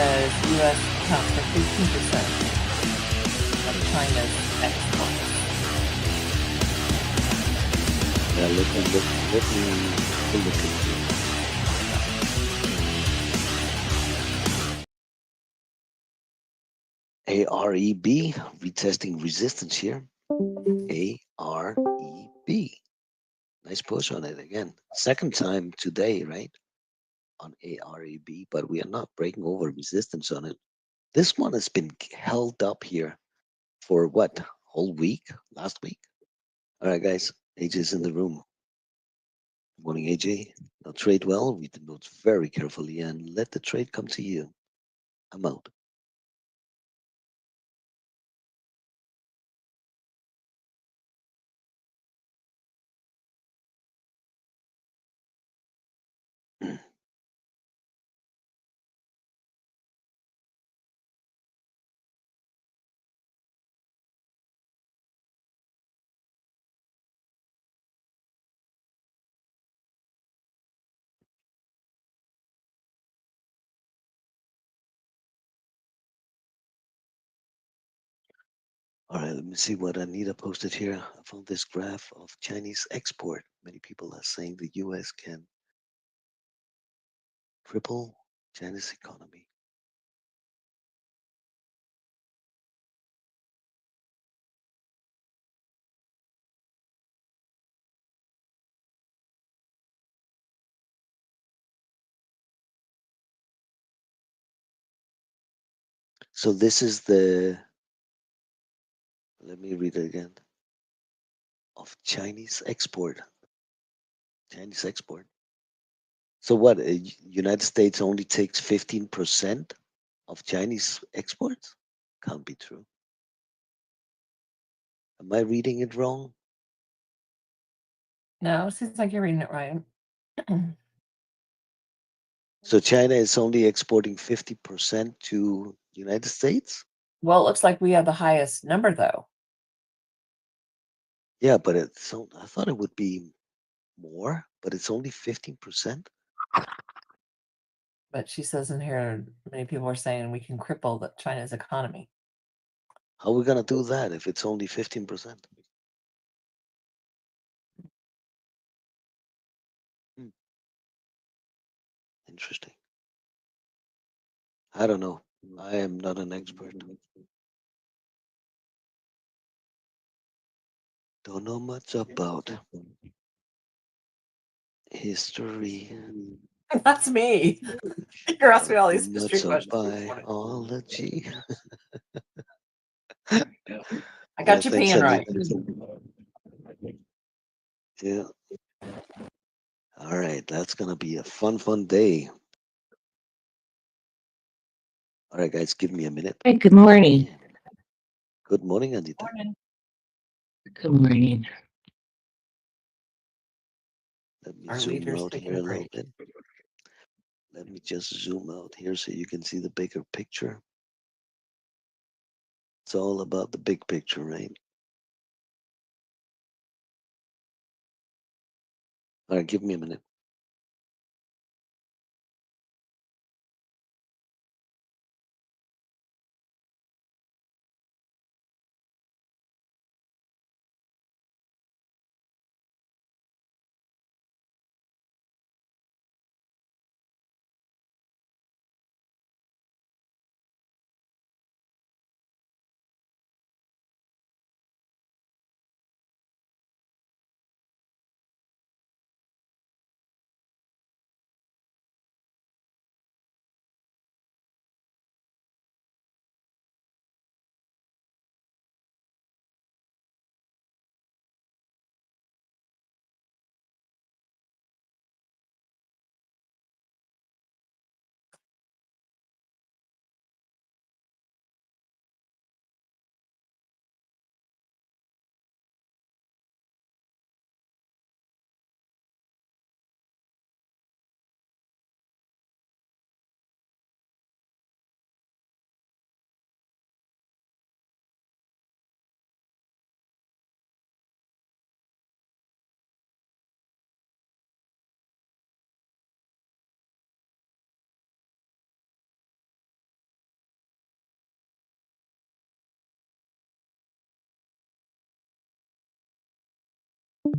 says U.S. accounts for 15% of China's exports. Yeah, let me have a look at it. AREB, retesting resistance here. AREB. Nice push on it again. Second time today, right? On AREB, but we are not breaking over resistance on it. This one has been held up here for what? Whole week? Last week? All right, guys. AJ's in the room. Good morning, AJ. Now trade well, read the notes very carefully, and let the trade come to you. I'm out. All right, let me see what Anita posted here. I found this graph of Chinese export. Many people are saying the US can cripple China's economy. So this is the, let me read it again, of Chinese export. Chinese export. So what, United States only takes 15% of Chinese exports? Can't be true. Am I reading it wrong? No, it seems like you're reading it right. So China is only exporting 50% to United States? Well, it looks like we have the highest number, though. Yeah, but it's so, I thought it would be more, but it's only 15%. But she says in here, many people are saying we can cripple China's economy. How are we gonna do that if it's only 15%? Hmm, interesting. I don't know. I am not an expert. Don't know much about history. That's me. You're asking me all Don't these know history much of questions. biology. I Yeah, got thanks, Japan right. Anita. Yeah. All right, that's gonna be a fun day. All right, guys, give me a minute. Hey, good morning. Good morning, Anita. Morning. Good morning. Let me Our zoom leader's out taking here a a little break. bit. Let me just zoom out here so you can see the bigger picture. It's all about the big picture, right? All right, give me a minute. All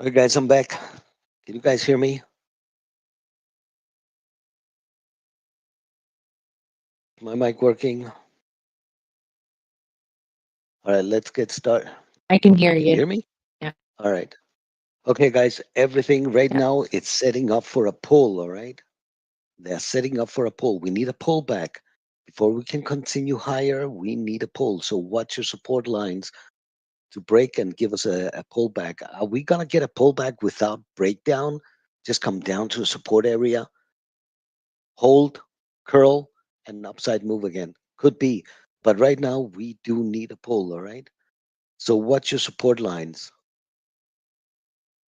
right, guys, I'm back. Can you guys hear me? My mic working? All right, let's get started. I can hear Can you you. hear me? Yeah. All right. Okay, guys, everything right Yeah. now it's setting up for a pull. All right. They're setting up for a pull. We need a pullback. Before we can continue higher, we need a pull. So watch your support lines to break and give us a pullback. Are we gonna get a pullback without breakdown? Just come down to a support area, hold, curl, an upside move again. Could be. But right now, we do need a pull, all right? So, what's your support lines?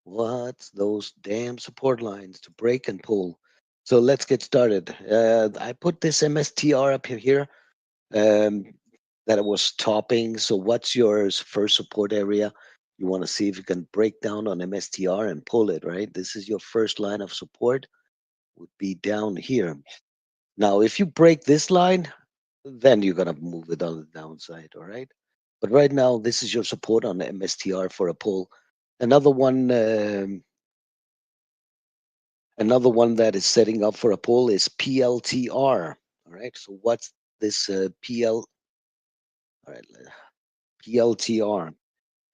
What's those damn support lines to break and pull? So, let's get started. I put this MSTR up here um, that it was topping. So, what's your first support area? You want to see if you can break down on MSTR and pull it, right? This is your first line of support, would be down here. Now, if you break this line, then you're gonna move it on the downside, all right? But right now, this is your support on the MSTR for a pull. Another one, another one that is setting up for a pull is PLTR. All right. So what's this PL? All right, PLTR.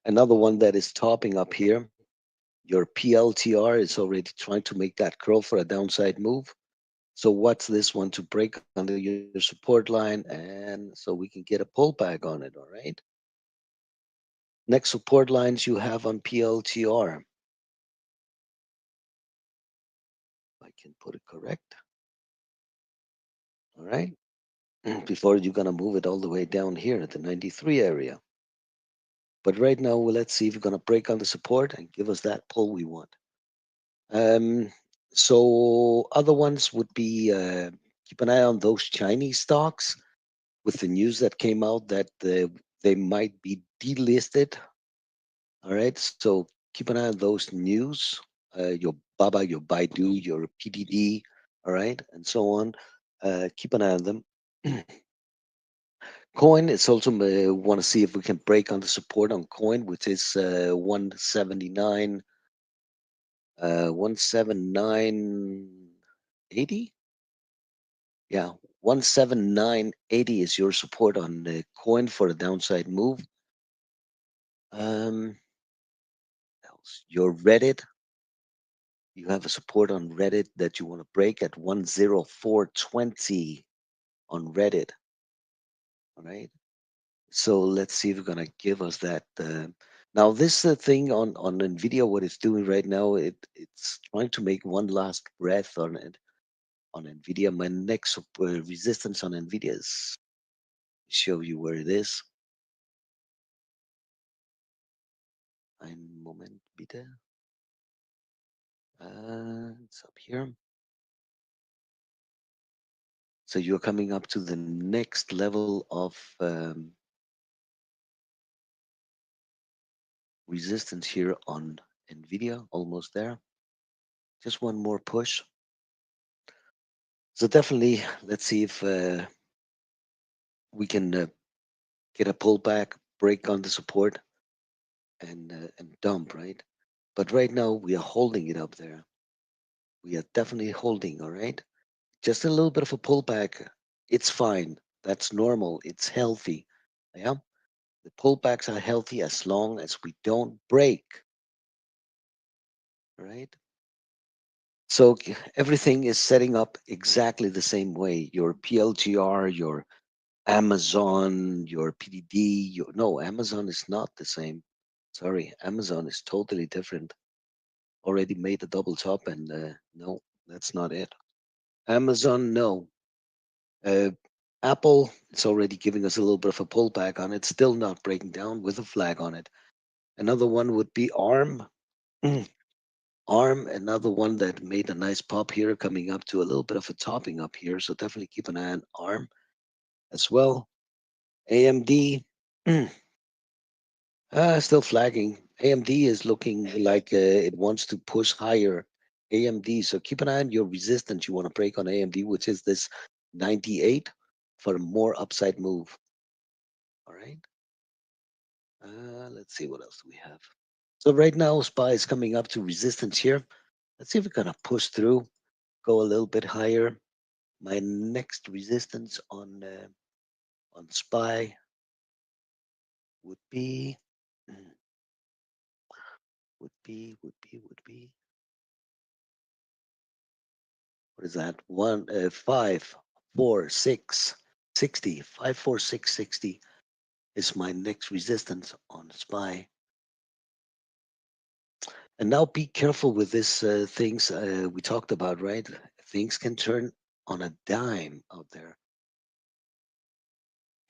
Another one that is topping up here. Your PLTR is already trying to make that curl for a downside move. So what's this one to break under your support line, and so we can get a pullback on it. All right. Next support lines you have on PLTR. I can put it correct. All right. Before you're gonna move it all the way down here at the 93 area. But right now, well, let's see if we're gonna break on the support and give us that pull we want. Um, so other ones would be keep an eye on those Chinese stocks with the news that came out that they might be delisted. All right, so keep an eye on those news. Your Baba, your Baidu, your PDD, all right, and so on. Keep an eye on them. Coin, it's also want to see if we can break on the support on coin, which is 179, 179.80. Yeah, 179.80 is your support on the coin for a downside move. Else your Reddit, you have a support on Reddit that you want to break at 104.20 on Reddit. All right. So let's see if we're gonna give us that. Now this thing on Nvidia, what it's doing right now, it's trying to make one last breath on it on Nvidia. My next resistance on Nvidia is show you where it is. Ein Moment bitte. It's up here. So you're coming up to the next level of resistance here on Nvidia. Almost there. Just one more push. So definitely, let's see if we can get a pullback, break on the support, and dump, right? But right now we are holding it up there. We are definitely holding, all right? Just a little bit of a pullback. It's fine. That's normal. It's healthy. Yeah. The pullbacks are healthy as long as we don't break, right? So everything is setting up exactly the same way. Your PLGR, your Amazon, your PDD, your no, Amazon is not the same. Sorry, Amazon is totally different. Already made a double top, and no, that's not it. Amazon, no. Uh, Apple, it's already giving us a little bit of a pullback on it, still not breaking down with a flag on it. Another one would be ARM. ARM, another one that made a nice pop here, coming up to a little bit of a topping up here. So definitely keep an eye on ARM as well. AMD, still flagging. AMD is looking like it wants to push higher. AMD, so keep an eye on your resistance you want to break on AMD, which is this 98 for a more upside move. All right. Let's see what else we have. So right now, SPY is coming up to resistance here. Let's see if we're gonna push through, go a little bit higher. My next resistance on SPY would be would be what is that? 54660. 54660 is my next resistance on SPY. And now be careful with this things we talked about, right? Things can turn on a dime out there.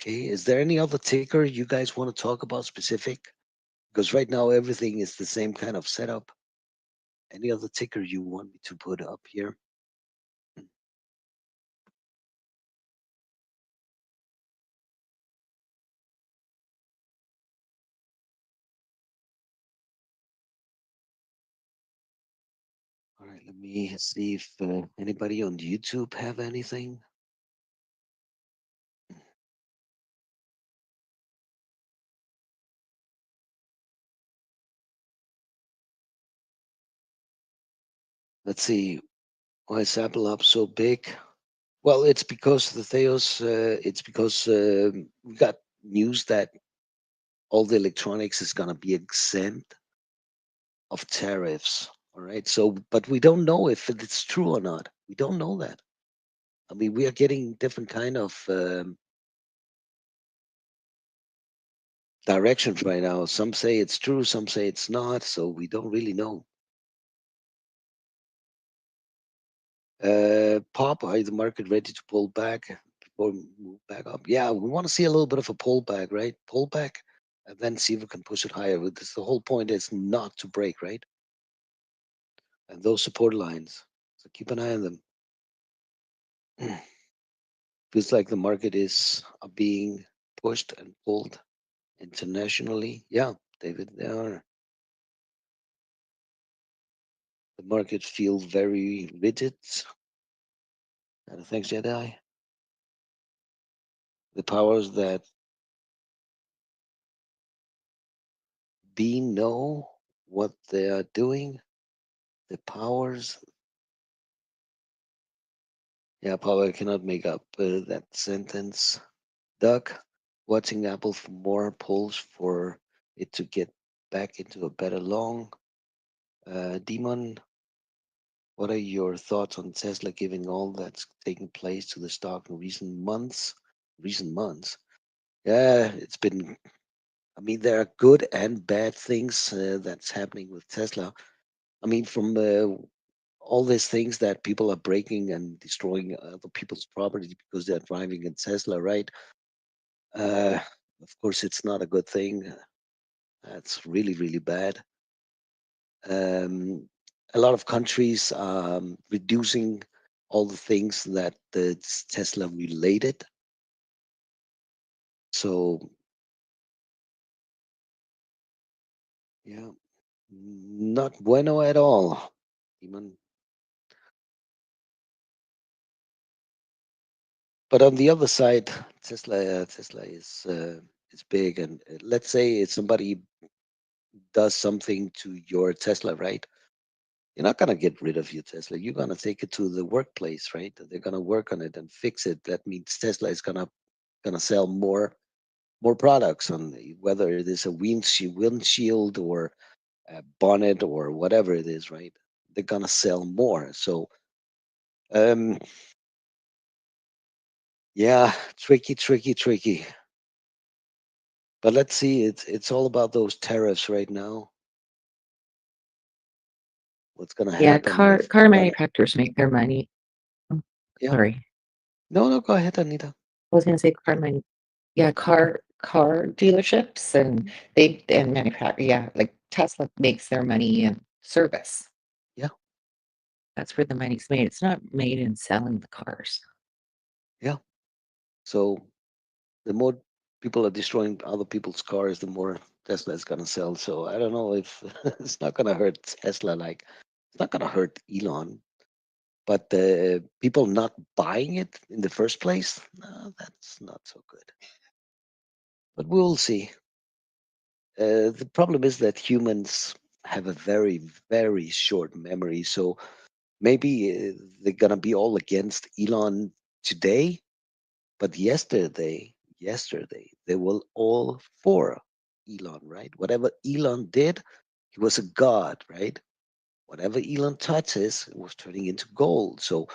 Okay, is there any other ticker you guys want to talk about specific? Because right now everything is the same kind of setup. Any other ticker you want me to put up here? All right, let me see if anybody on YouTube have anything. Let's see. Why is Apple up so big? Well, it's because the Theos. It's because we got news that all the electronics is gonna be exempt of tariffs. All right. So, but we don't know if it's true or not. We don't know that. I mean, we are getting different kind of directions right now. Some say it's true, some say it's not. So we don't really know. Pop, are the market ready to pull back before we move back up? Yeah, we want to see a little bit of a pullback, right? Pullback, and then see if we can push it higher. Because the whole point is not to break, right? And those support lines. So keep an eye on them. Feels like the market is being pushed and pulled internationally. Yeah, David, they are. The market feels very rigid. Thanks, Jedi. The powers that be know what they are doing. The powers. Yeah, power cannot make up that sentence. Duck, watching Apple for more polls for it to get back into a better long. Demon, what are your thoughts on Tesla given all that's taken place to the stock in recent months? Recent months. Yeah, it's been. I mean, there are good and bad things that's happening with Tesla. I mean, from all these things that people are breaking and destroying other people's property because they're driving in Tesla, right? Uh, of course, it's not a good thing. That's really, really bad. Um, a lot of countries reducing all the things that it's Tesla related. So, yeah, not bueno at all. Even, but on the other side, Tesla is big, and let's say if somebody does something to your Tesla, right? You're not gonna get rid of your Tesla. You're gonna take it to the workplace, right? They're gonna work on it and fix it. That means Tesla is gonna sell more products on whether it is a windshield or a bonnet or whatever it is, right? They're gonna sell more. So um yeah, tricky, tricky, tricky. But let's see, it's all about those tariffs right now. What's gonna Yeah, happen if car China. manufacturers make their money. Oh, Yeah. sorry. No, no, go ahead, Anita. I was gonna say yeah, car dealerships and they and manufacture yeah, like Tesla makes their money in service. Yeah, That's where the money's made. It's not made in selling the cars. yeah. So the more people are destroying other people's cars, the more Tesla is gonna sell. So I don't know if it's not gonna hurt Tesla like it's not gonna hurt Elon, but the people not buying it in the first place, no, that's not so good. But we'll see. The problem is that humans have a very, very short memory. So maybe they're gonna be all against Elon today, but yesterday, they were all for Elon, right? Whatever Elon did, he was a god, right? Whatever Elon touches, it was turning into gold. So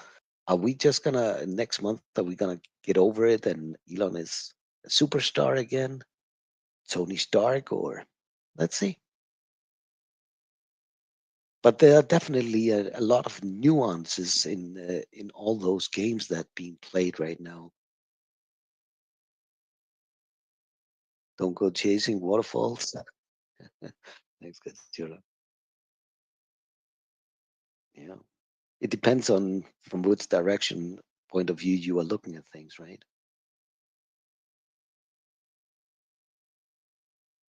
are we just gonna next month are we gonna get over it and Elon is a superstar again? Tony Stark or let's see. But there are definitely a lot of nuances in all those games that being played right now. Don't go chasing waterfalls. Thanks, Katsura. Yeah. It depends on from which direction point of view you are looking at things, right?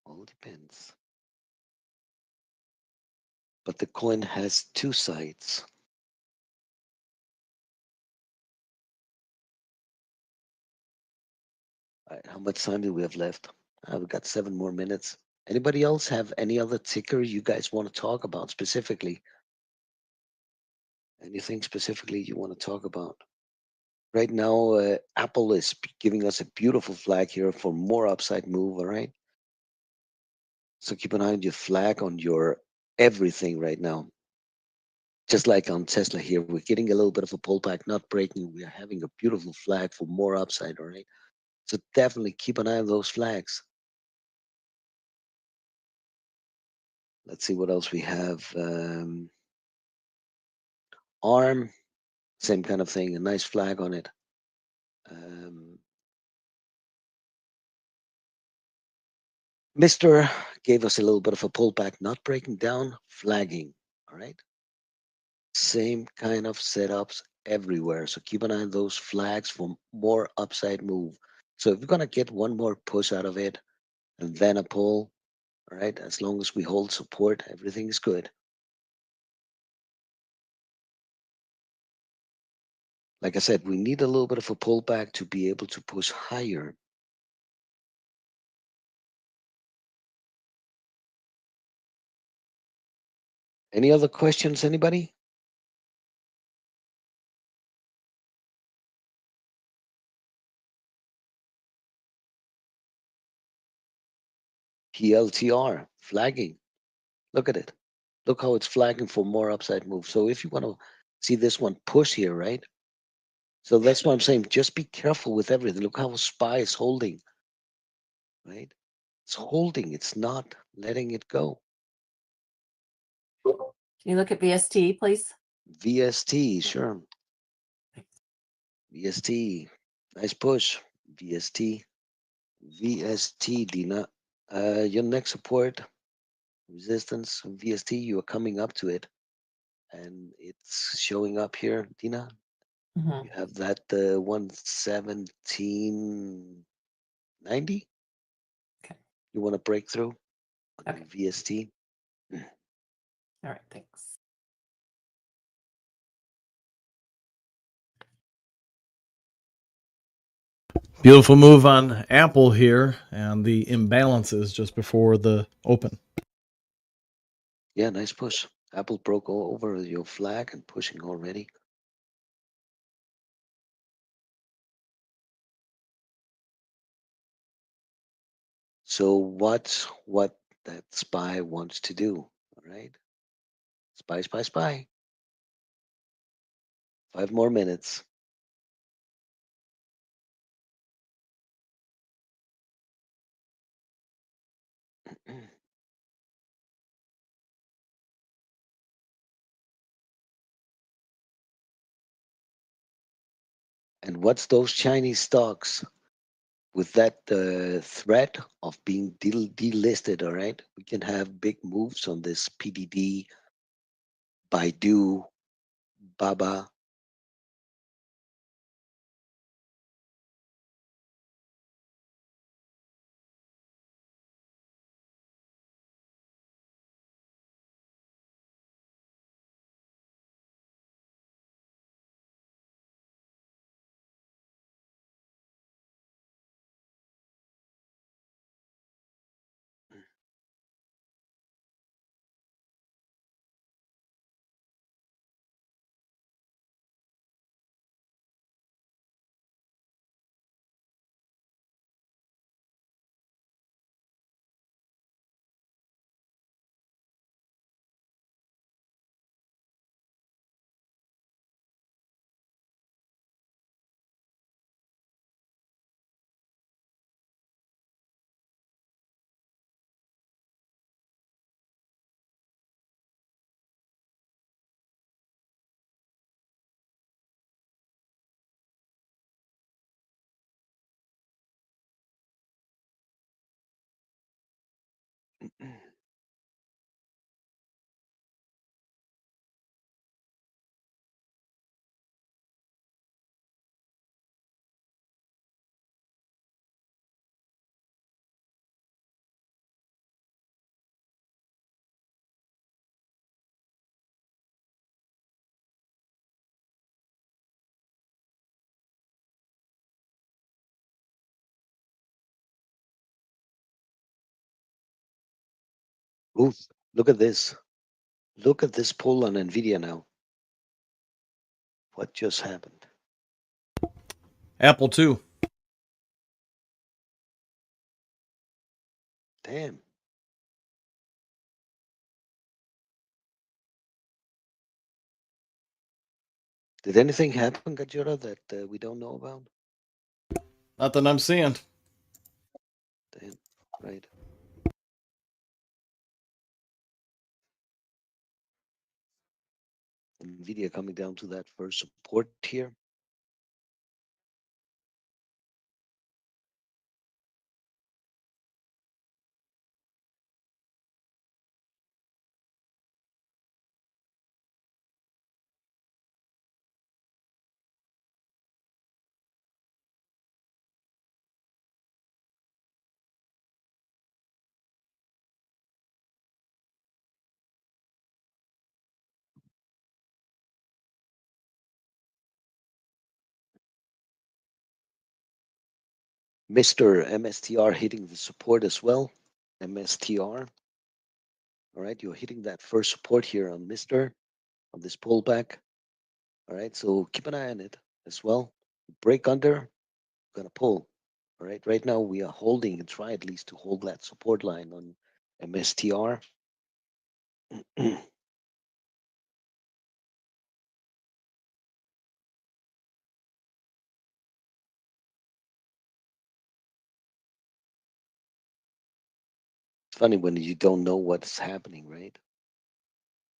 All depends. But the coin has two sides. All right, how much time do we have left? We've got 7 more minutes. Anybody else have any other ticker you guys want to talk about specifically? Anything specifically you want to talk about? Right now, Apple is giving us a beautiful flag here for more upside move. All right. So keep an eye on your flag on your everything right now. Just like on Tesla here, we're getting a little bit of a pullback, not breaking. We are having a beautiful flag for more upside. All right. So definitely keep an eye on those flags. Let's see what else we have. ARM, same kind of thing, a nice flag on it. Um, Mr. gave us a little bit of a pullback, not breaking down, flagging. All right. Same kind of setups everywhere. So keep an eye on those flags for more upside move. So if we're gonna get one more push out of it and then a pull, all right, as long as we hold support, everything is good. Like I said, we need a little bit of a pullback to be able to push higher. Any other questions, anybody? PLTR flagging. Look at it. Look how it's flagging for more upside move. So if you want to see this one push here, right? So that's what I'm saying. Just be careful with everything. Look how SPY is holding, right? It's holding. It's not letting it go. Can you look at VST, please? VST, sure. VST, nice push. VST, VST, Dina. Your next support, resistance, VST, you are coming up to it. And it's showing up here, Dina. Mm-hmm. You have that 117.90. Okay. You want to break through on Okay. your VST? All right. Thanks. Beautiful move on Apple here and the imbalances just before the open. Yeah, nice push. Apple broke over your flag and pushing already. So what's what that SPY wants to do? All right. SPY, SPY, SPY. 5 more minutes. And what's those Chinese stocks with that threat of being delisted? All right, we can have big moves on this PDD, Baidu, Baba. Ooh, look at this. Look at this pull on Nvidia now. What just happened? Apple too. Damn. Did anything happen, Gajura, that we don't know about? Not that I'm seeing. Damn. Right. Nvidia coming down to that first support here. Mr. MSTR hitting the support as well. MSTR. All right, you're hitting that first support here on Mr. on this pullback. All right, so keep an eye on it as well. Break under, gonna pull. All right, right now we are holding and try at least to hold that support line on MSTR. It's funny when you don't know what's happening, right?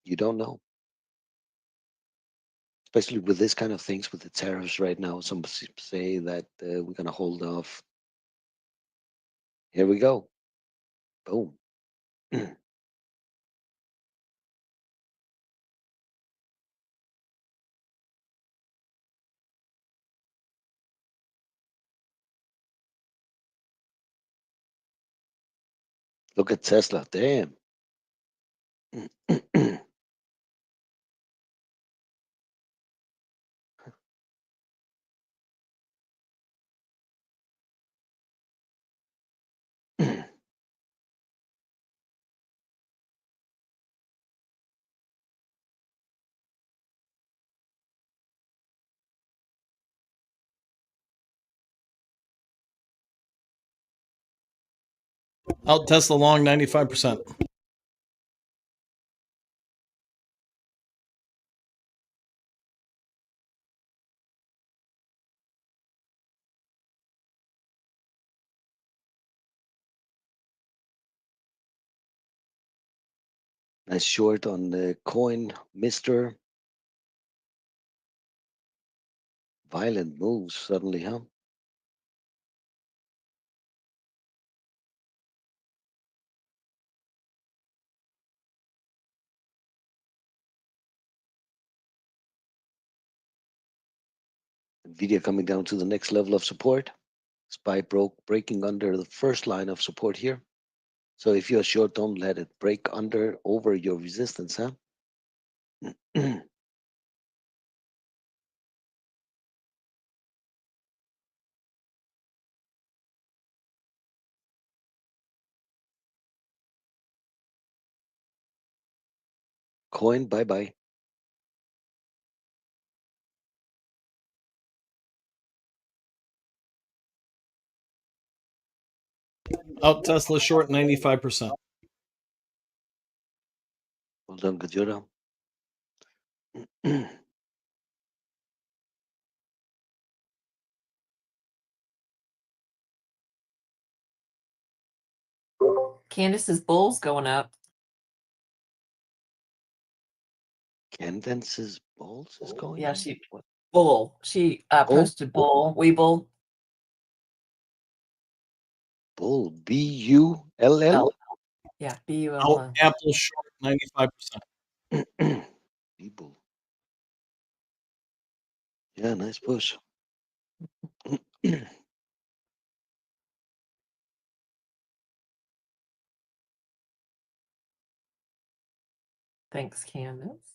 You don't know, especially with this kind of things with the tariffs right now. Some say that we're gonna hold off. Here we go. Boom. Look at Tesla. Damn. Out Tesla long 95%. Nice short on the coin, Mr. Violent moves suddenly, huh? Nvidia coming down to the next level of support. SPY breaking under the first line of support here. So if you're short, don't let it break under over your resistance, huh? Coin, bye bye. Out Tesla short 95%. Well done, Gajura. Candace's bull's going up. Candance's balls is going Yeah, up? she What? bull. She posted bull. Weeble. Bull. Bull. L. Yeah, Out BULL. Apple short 95%. People. Yeah, nice push. Thanks, Candace.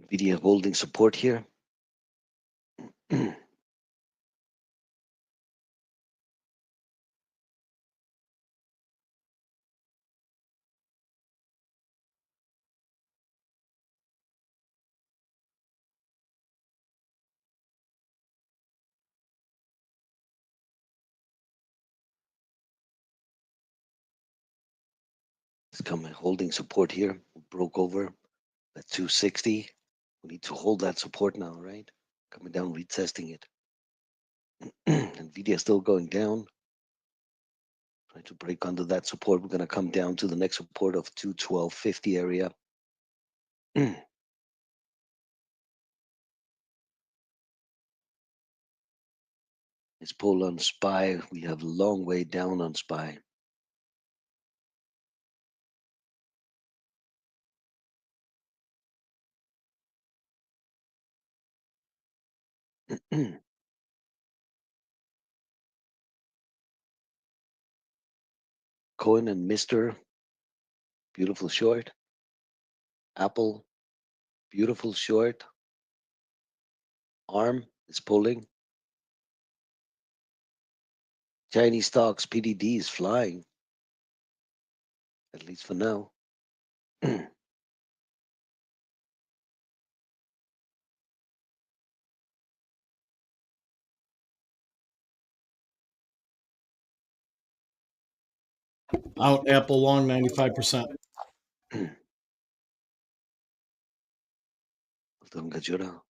Nvidia holding support here. It's coming holding support here. Broke over at 260. We need to hold that support now, right? Coming down, retesting it. Nvidia still going down. Trying to break under that support. We're gonna come down to the next support of 212.50 area. It's pull on SPY. We have a long way down on SPY. Coin and Mr. Beautiful short. Apple, beautiful short. ARM is pulling. Chinese stocks, PDD is flying. At least for now. Out Apple long 95%. Although Gajura.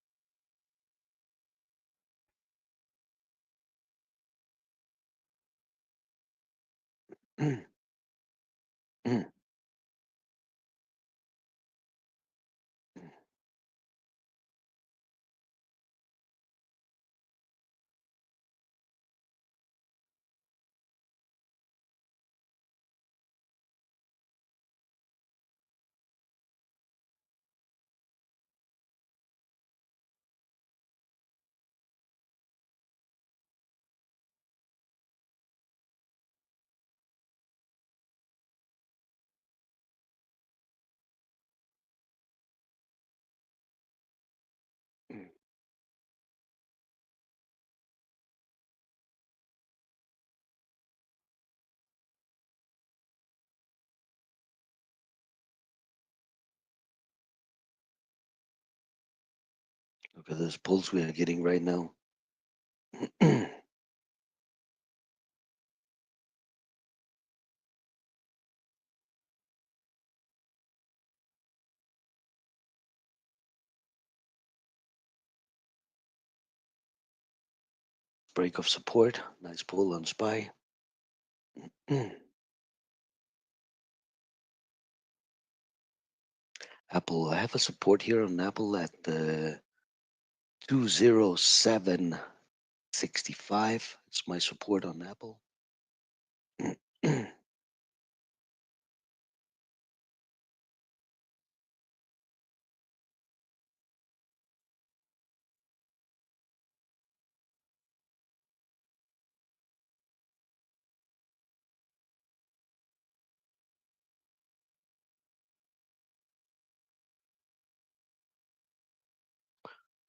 Look at this pulse we are getting right now. Break of support. Nice pull on SPY. Apple, I have a support here on Apple at the 207.65. It's my support on Apple.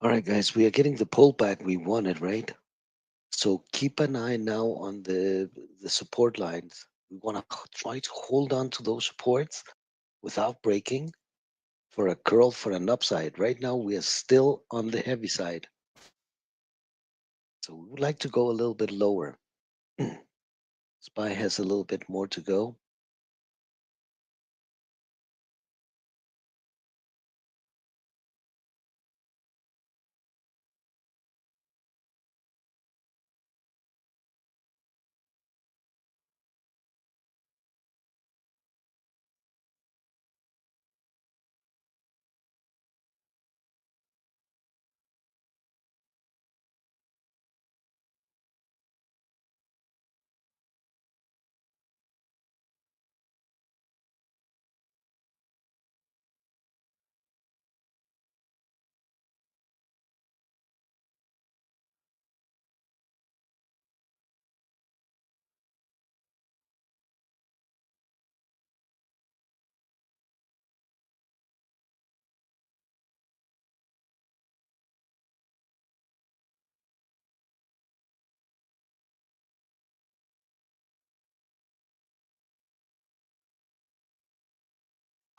All right, guys, we are getting the pullback we wanted, right? So keep an eye now on the support lines. We want to try to hold on to those supports without breaking for a curl for an upside. Right now, we are still on the heavy side. So we would like to go a little bit lower. SPY has a little bit more to go.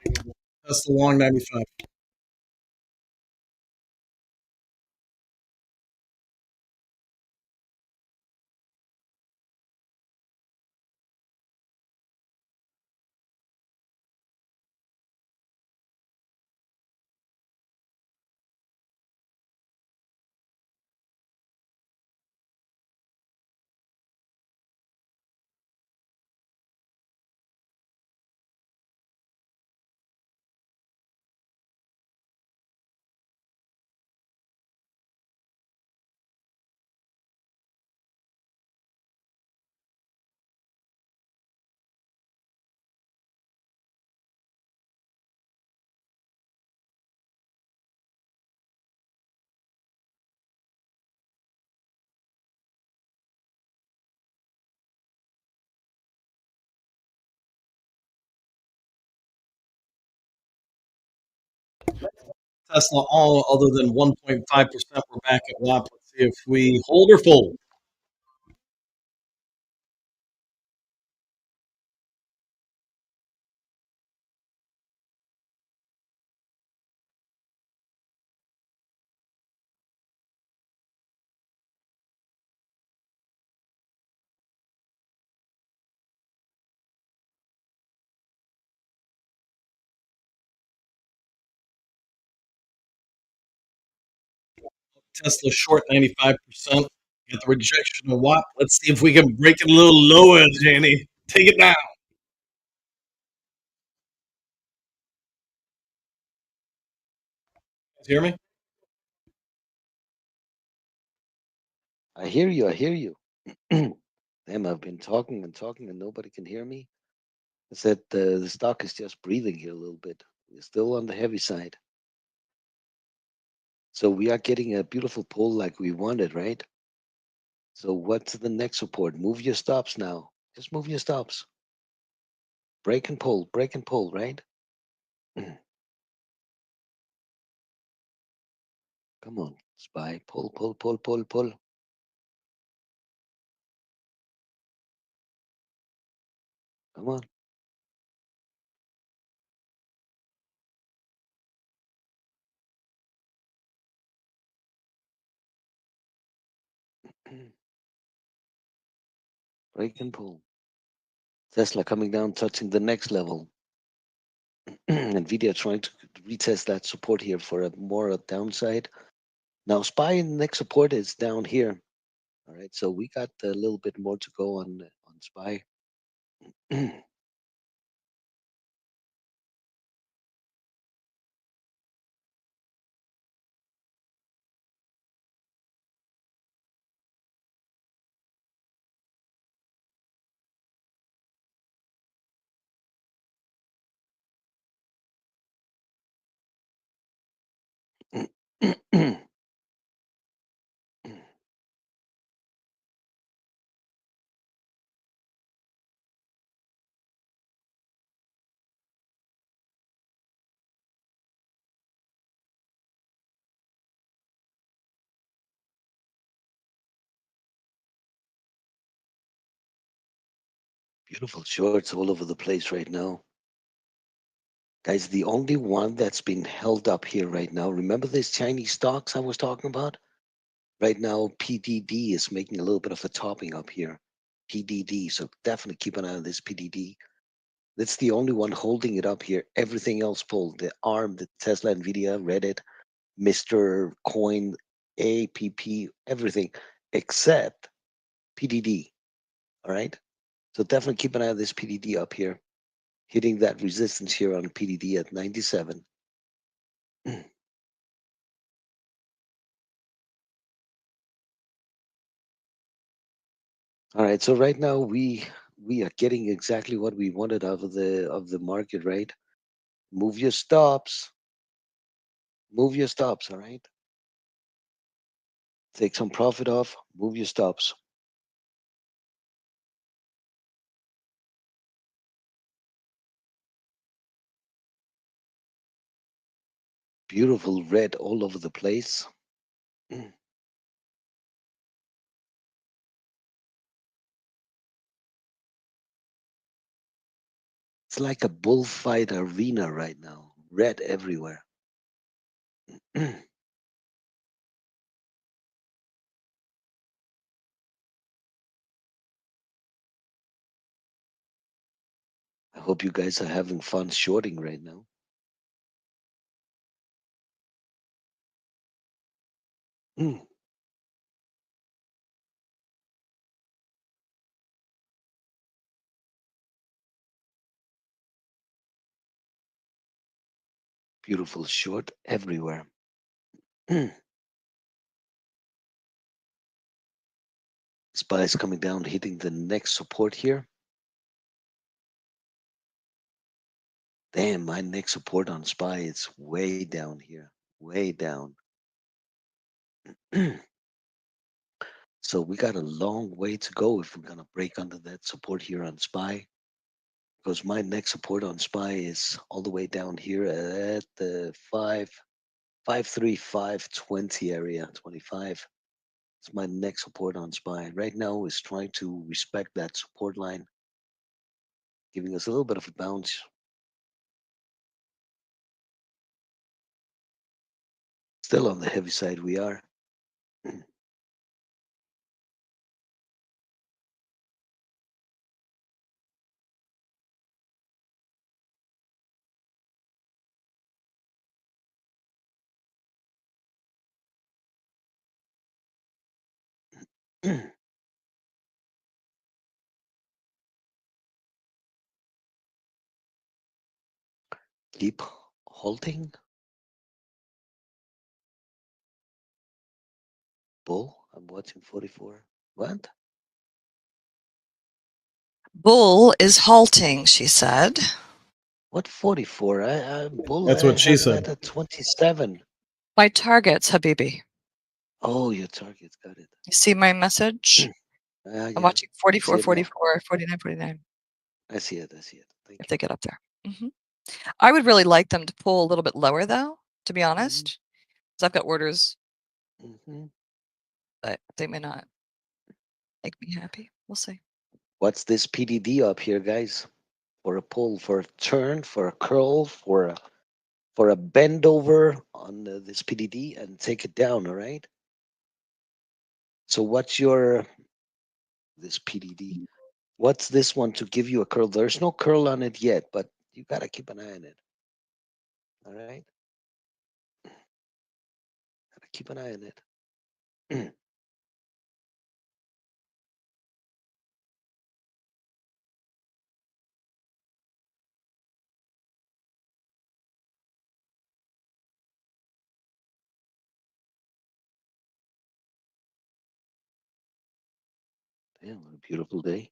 That's the long 95. Tesla all other than 1.5%. We're back at WAP. Let's see if we hold or fold. Tesla short 95%. Get the rejection of WAP. Let's see if we can break it a little lower, Janie. Take it down. You hear me? I hear you. I hear you. Damn, I've been talking and talking and nobody can hear me. I said the stock is just breathing here a little bit. We're still on the heavy side. So we are getting a beautiful pull like we wanted, right? So what's the next support? Move your stops now. Just move your stops. Break and pull, right? Come on, spy. Pull, pull, pull, pull, pull. Come on. Break and pull. Tesla coming down, touching the next level. Nvidia trying to retest that support here for a more downside. Now, SPY next support is down here. All right, so we got a little bit more to go on SPY. Beautiful shorts all over the place right now. Guys, the only one that's been held up here right now, remember these Chinese stocks I was talking about? Right now, PDD is making a little bit of a topping up here. PDD, so definitely keep an eye on this PDD. That's the only one holding it up here. Everything else pulled. The ARM, the Tesla, Nvidia, Reddit, Mr. Coin, APP, everything except PDD. All right. So definitely keep an eye on this PDD up here, hitting that resistance here on PDD at 97. All right. So right now we are getting exactly what we wanted out of the market, right? Move your stops. Move your stops. All right. Take some profit off. Move your stops. Beautiful red all over the place. It's like a bullfight arena right now. Red everywhere. I hope you guys are having fun shorting right now. Mm, beautiful short everywhere. SPY is coming down, hitting the next support here. Damn, my next support on SPY is way down here. Way down. So we got a long way to go if we're gonna break under that support here on SPY. Because my next support on SPY is all the way down here at the 53520 area, 25. It's my next support on SPY. Right now is trying to respect that support line, giving us a little bit of a bounce. Still on the heavy side we are. Keep halting. Bull, I'm watching 44. What? Bull is halting, she said. What 44? Bull, That's I what she have that said. at 27. My targets, Habibi. Oh, your target's got it. You see my message? I'm Yeah, watching I see 44, it now. 44, 49, 49, I see it. I see it. Thank if you. they get up there. I would really like them to pull a little bit lower, though, to be honest, because I've got orders, Mm-hmm. but they may not make me happy. We'll see. What's this PDD up here, guys? For a pull, for a turn, for a curl, for a bend over on this PDD and take it down. All right. So what's your this PDD? What's this one to give you a curl? There's no curl on it yet, but you gotta keep an eye on it. All right. Gotta keep an eye on it. Damn, what a beautiful day.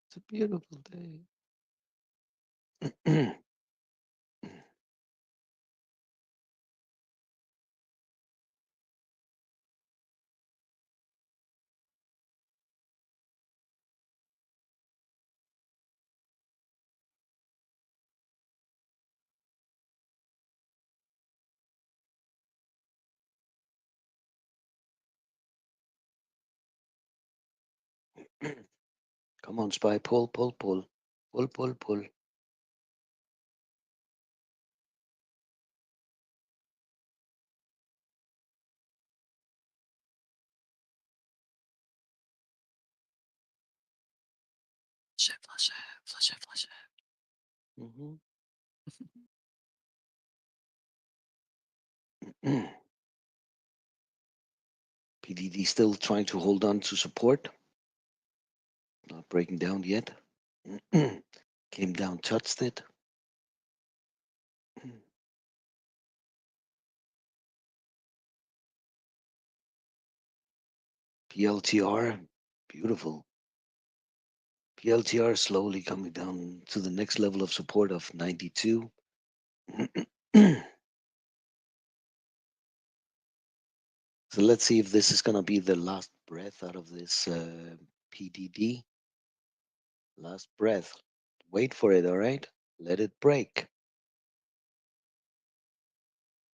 It's a beautiful day. Come on, Spy. Pull, pull, pull. Pull, pull, pull. Flush it, flush it, flush it. Mm-hmm. PDD still trying to hold on to support. Not breaking down yet. Came down, touched it. PLTR, beautiful. PLTR slowly coming down to the next level of support of 92. So let's see if this is going to be the last breath out of this PDD. Last breath. Wait for it, all right? Let it break.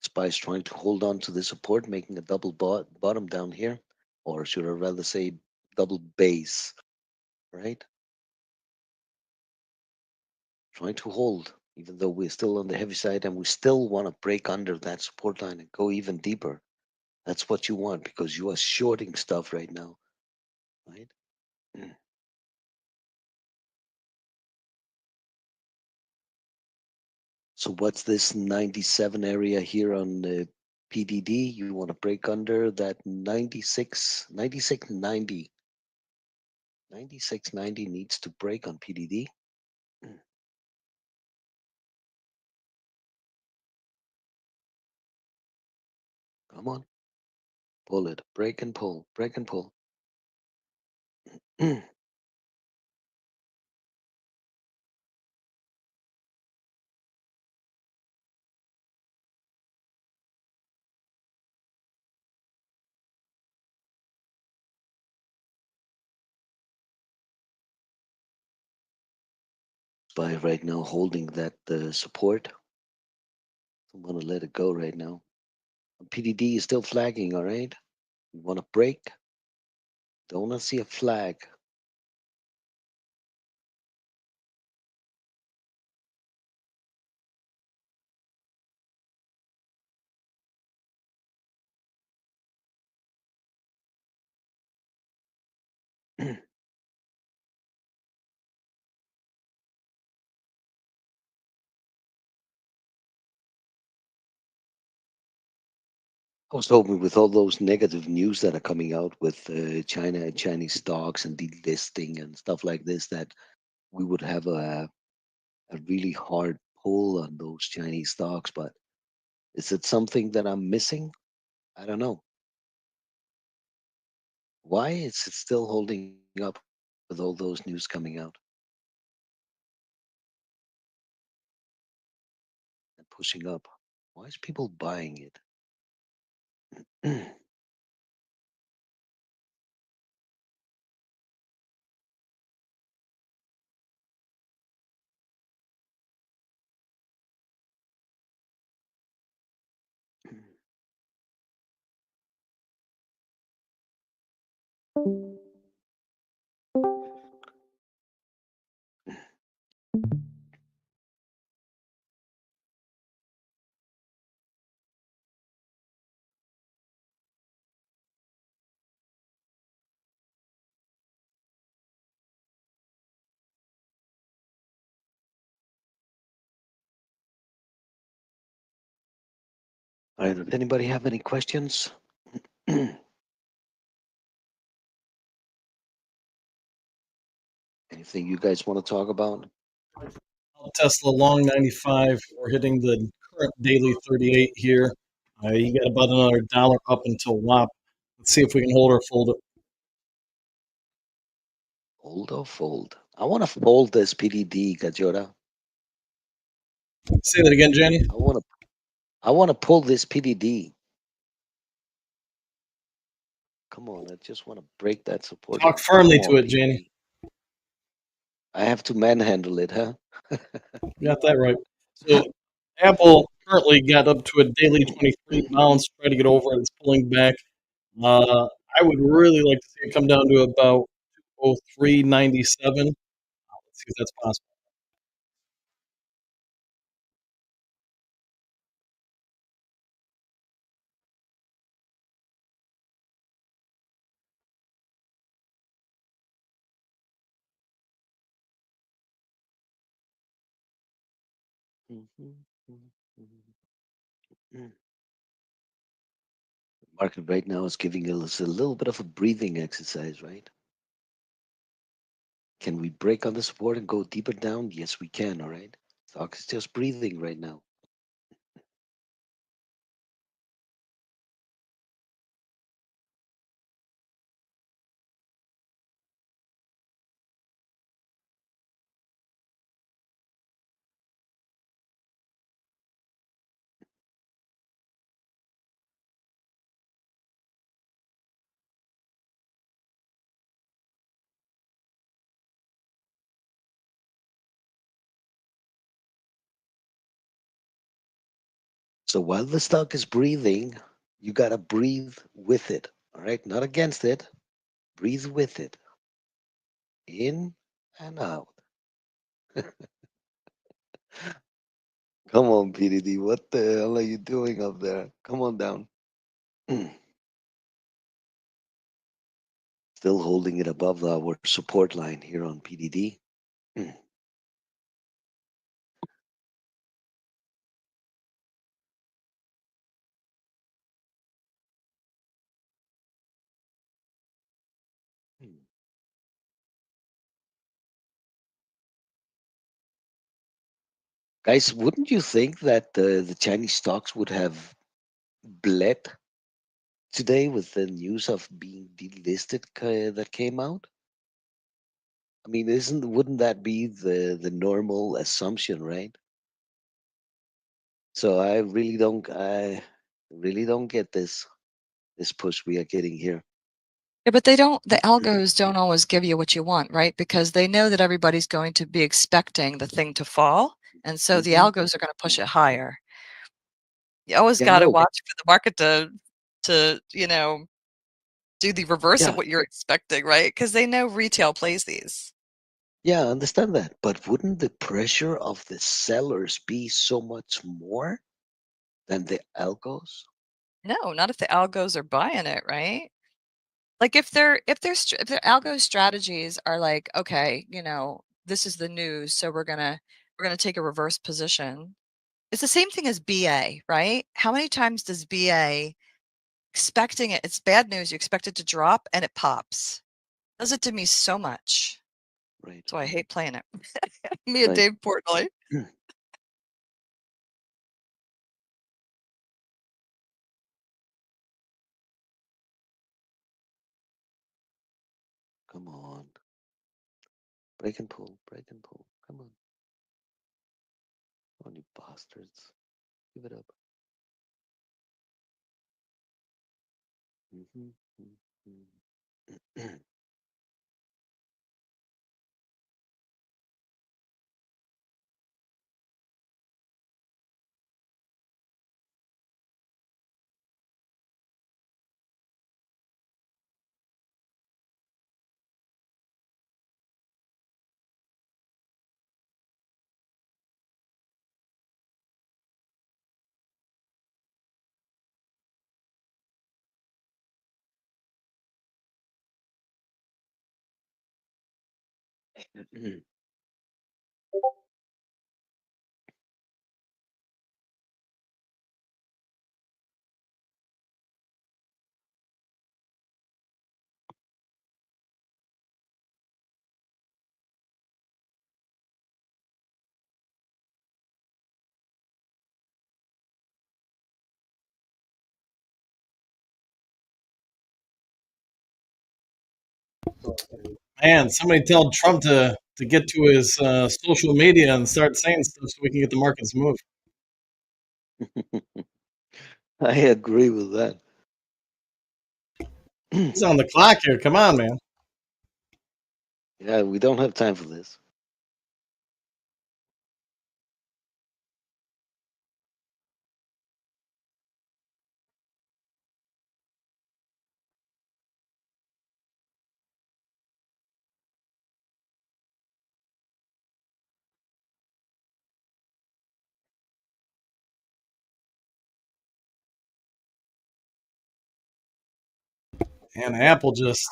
Spy's trying to hold on to the support, making a double bottom down here. Or should I rather say double base, right? trying to hold, even though we're still on the heavy side and we still want to break under that support line and go even deeper. That's what you want because you are shorting stuff right now, right? Mm. So what's this 97 area here on the PDD? You want to break under that 96, 96.90. 96.90 needs to break on PDD. Mm. Come on, pull it, break and pull, break and pull. By right now holding that support. I'm gonna let it go right now. PDD is still flagging, all right? You want to break? Don't wanna see a flag. I was hoping with all those negative news that are coming out with China and Chinese stocks and delisting and stuff like this, that we would have a really hard pull on those Chinese stocks. But is it something that I'm missing? I don't know. Why is it still holding up with all those news coming out and pushing up? Why is people buying it? All right, does anybody have any questions? Anything you guys want to talk about? Tesla long 95. We're hitting the current daily 38 here. You got about another dollar up until WAP. Let's see if we can hold or fold it. Hold or fold? I want to fold this PDD, Gajora. Say that again, Jenny. I want to pull this PDD. Come on, I just want to break that support Talk line. Come firmly to on, it, Jenny. PDD. I have to manhandle it, huh? You got that right. So Apple currently got up to a daily 23 bounce, try to get over it. It's pulling back. I would really like to see it come down to about 203.97. Let's see if that's possible. Market right now is giving us a little bit of a breathing exercise, right? Can we break on the support and go deeper down? Yes, we can, all right? Stock is just breathing right now. So while the stock is breathing, you got to breathe with it, all right? Not against it. Breathe with it. In and out. Come on, PDD. What the hell are you doing up there? Come on down. Still holding it above our support line here on PDD. Guys, wouldn't you think that the Chinese stocks would have bled today with the news of being delisted that came out? I mean, wouldn't that be the normal assumption, right? So I really don't get this push we are getting here. Yeah, but the algos don't always give you what you want, right? Because they know that everybody's going to be expecting the thing to fall, and so the algos are going to push it higher. You always Yeah, got to no, watch for the market to do the reverse of yeah, what you're expecting, right? Because they know retail plays these. yeah, I understand that. But wouldn't the pressure of the sellers be so much more than the algos? No, not if the algos are buying it, right? Like if their algo strategies are like, okay, this is the news, so we're gonna take a reverse position. It's the same thing as BA, right? How many times does BA expecting it? It's bad news. You expect it to drop and it pops. Does it to me so much. Right, So I hate playing it. Me and right. Dave Portnoy. Come on. Break and pull, break and pull. Come on. Come on, you bastards. Give it up. Mhm, mhm. Man, somebody tell Trump to get to his social media and start saying stuff so we can get the markets to move. I agree with that. He's on the clock here. Come on, man. Yeah, we don't have time for this. And Apple just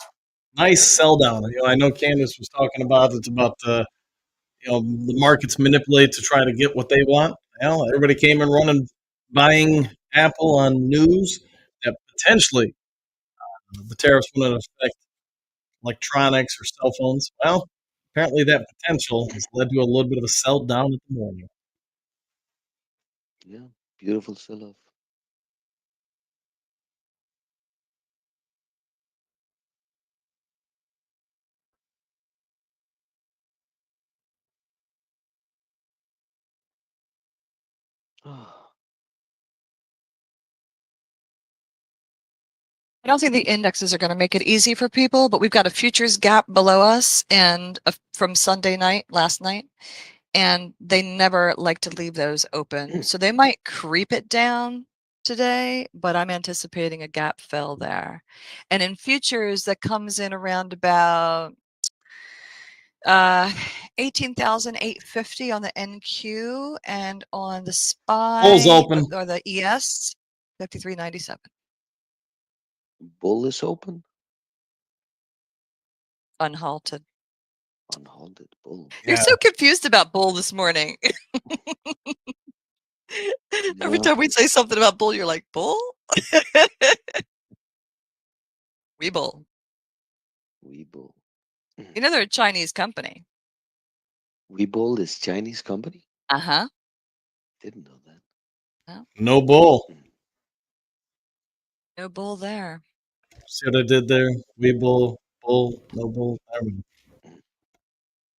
nice sell down. I know Candace was talking about it's about the markets manipulate to try to get what they want. Well, everybody came in running buying Apple on news that potentially the tariffs wouldn't affect electronics or cell phones. Well, apparently that potential has led to a little bit of a sell down at the morning. Yeah, beautiful sell-off. I don't think the indexes are going to make it easy for people, but we've got a futures gap below us and from Sunday night, last night, and they never like to leave those open. So they might creep it down today, but I'm anticipating a gap fill there. And in futures, that comes in around about Uh, 18,850 on the NQ, and on the SPY Bull's open. or the ES, 53.97. Bull is open. Unhalted. Unhalted bull. You're Yeah. so confused about bull this morning. Every Yeah. time we say something about bull, you're like, bull? Webull. Webull. You know they're a Chinese company. Webull is Chinese company. Uh-huh. Didn't know that. No bull. No bull there. See what I did there? We bull, no bull. There we go.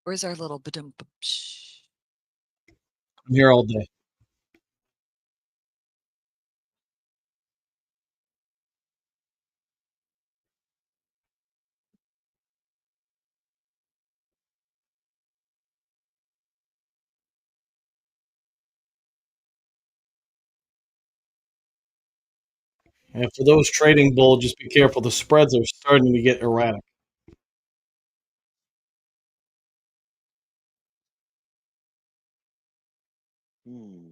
Where's our little ba-dum-bum-psh? I'm here all day. And for those trading bull, just be careful. The spreads are starting to get erratic. Hmm.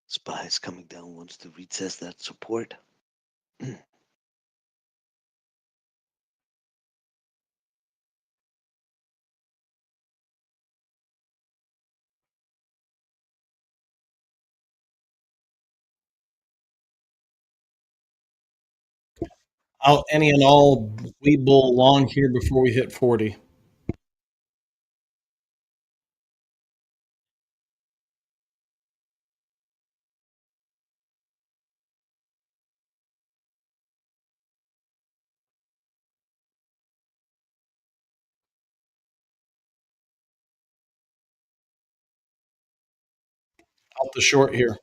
Spy's coming down, wants to retest that support. Out any and all we bull long here before we hit 40. Out the short here.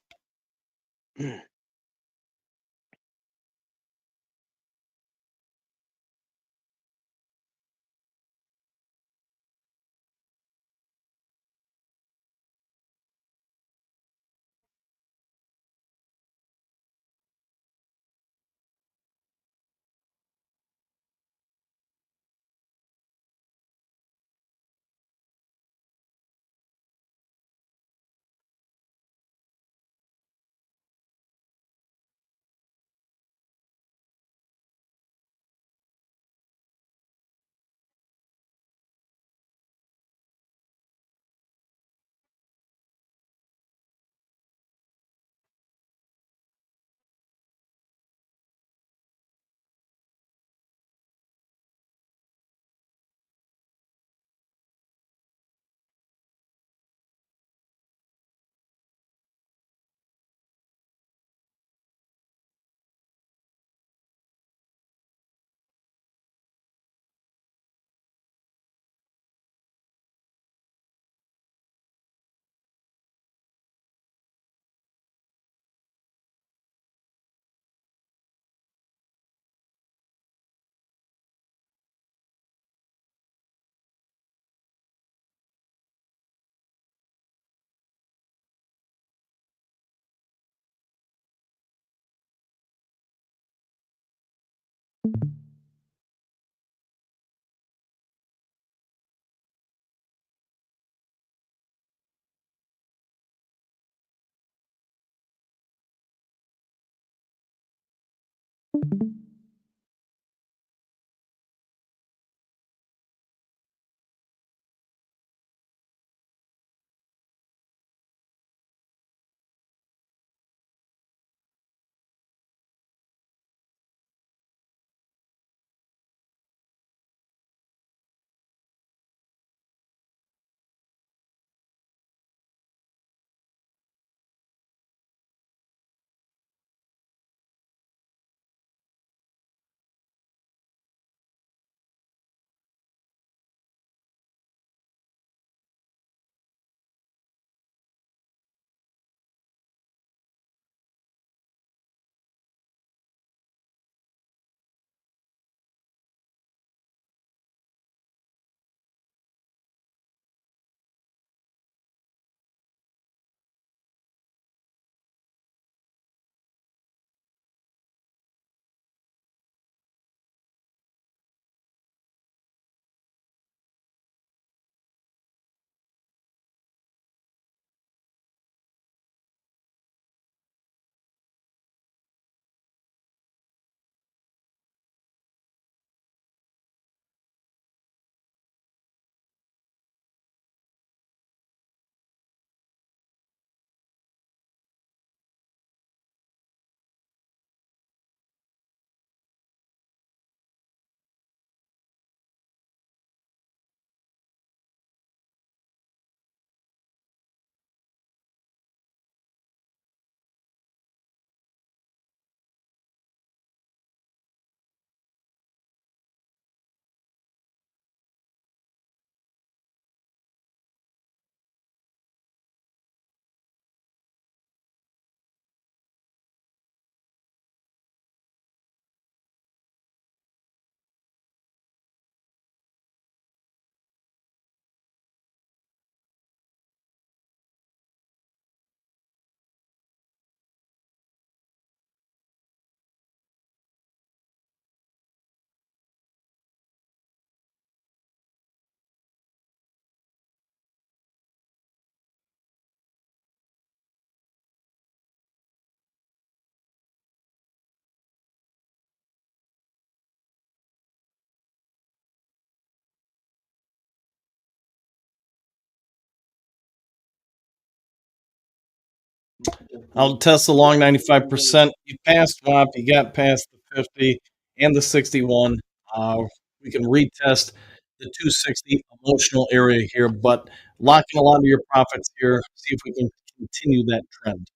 I'll test the long 95%. You passed swap, you got past the 50 and the 61. We can retest the 260 emotional area here, but lock in a lot of your profits here. See if we can continue that trend.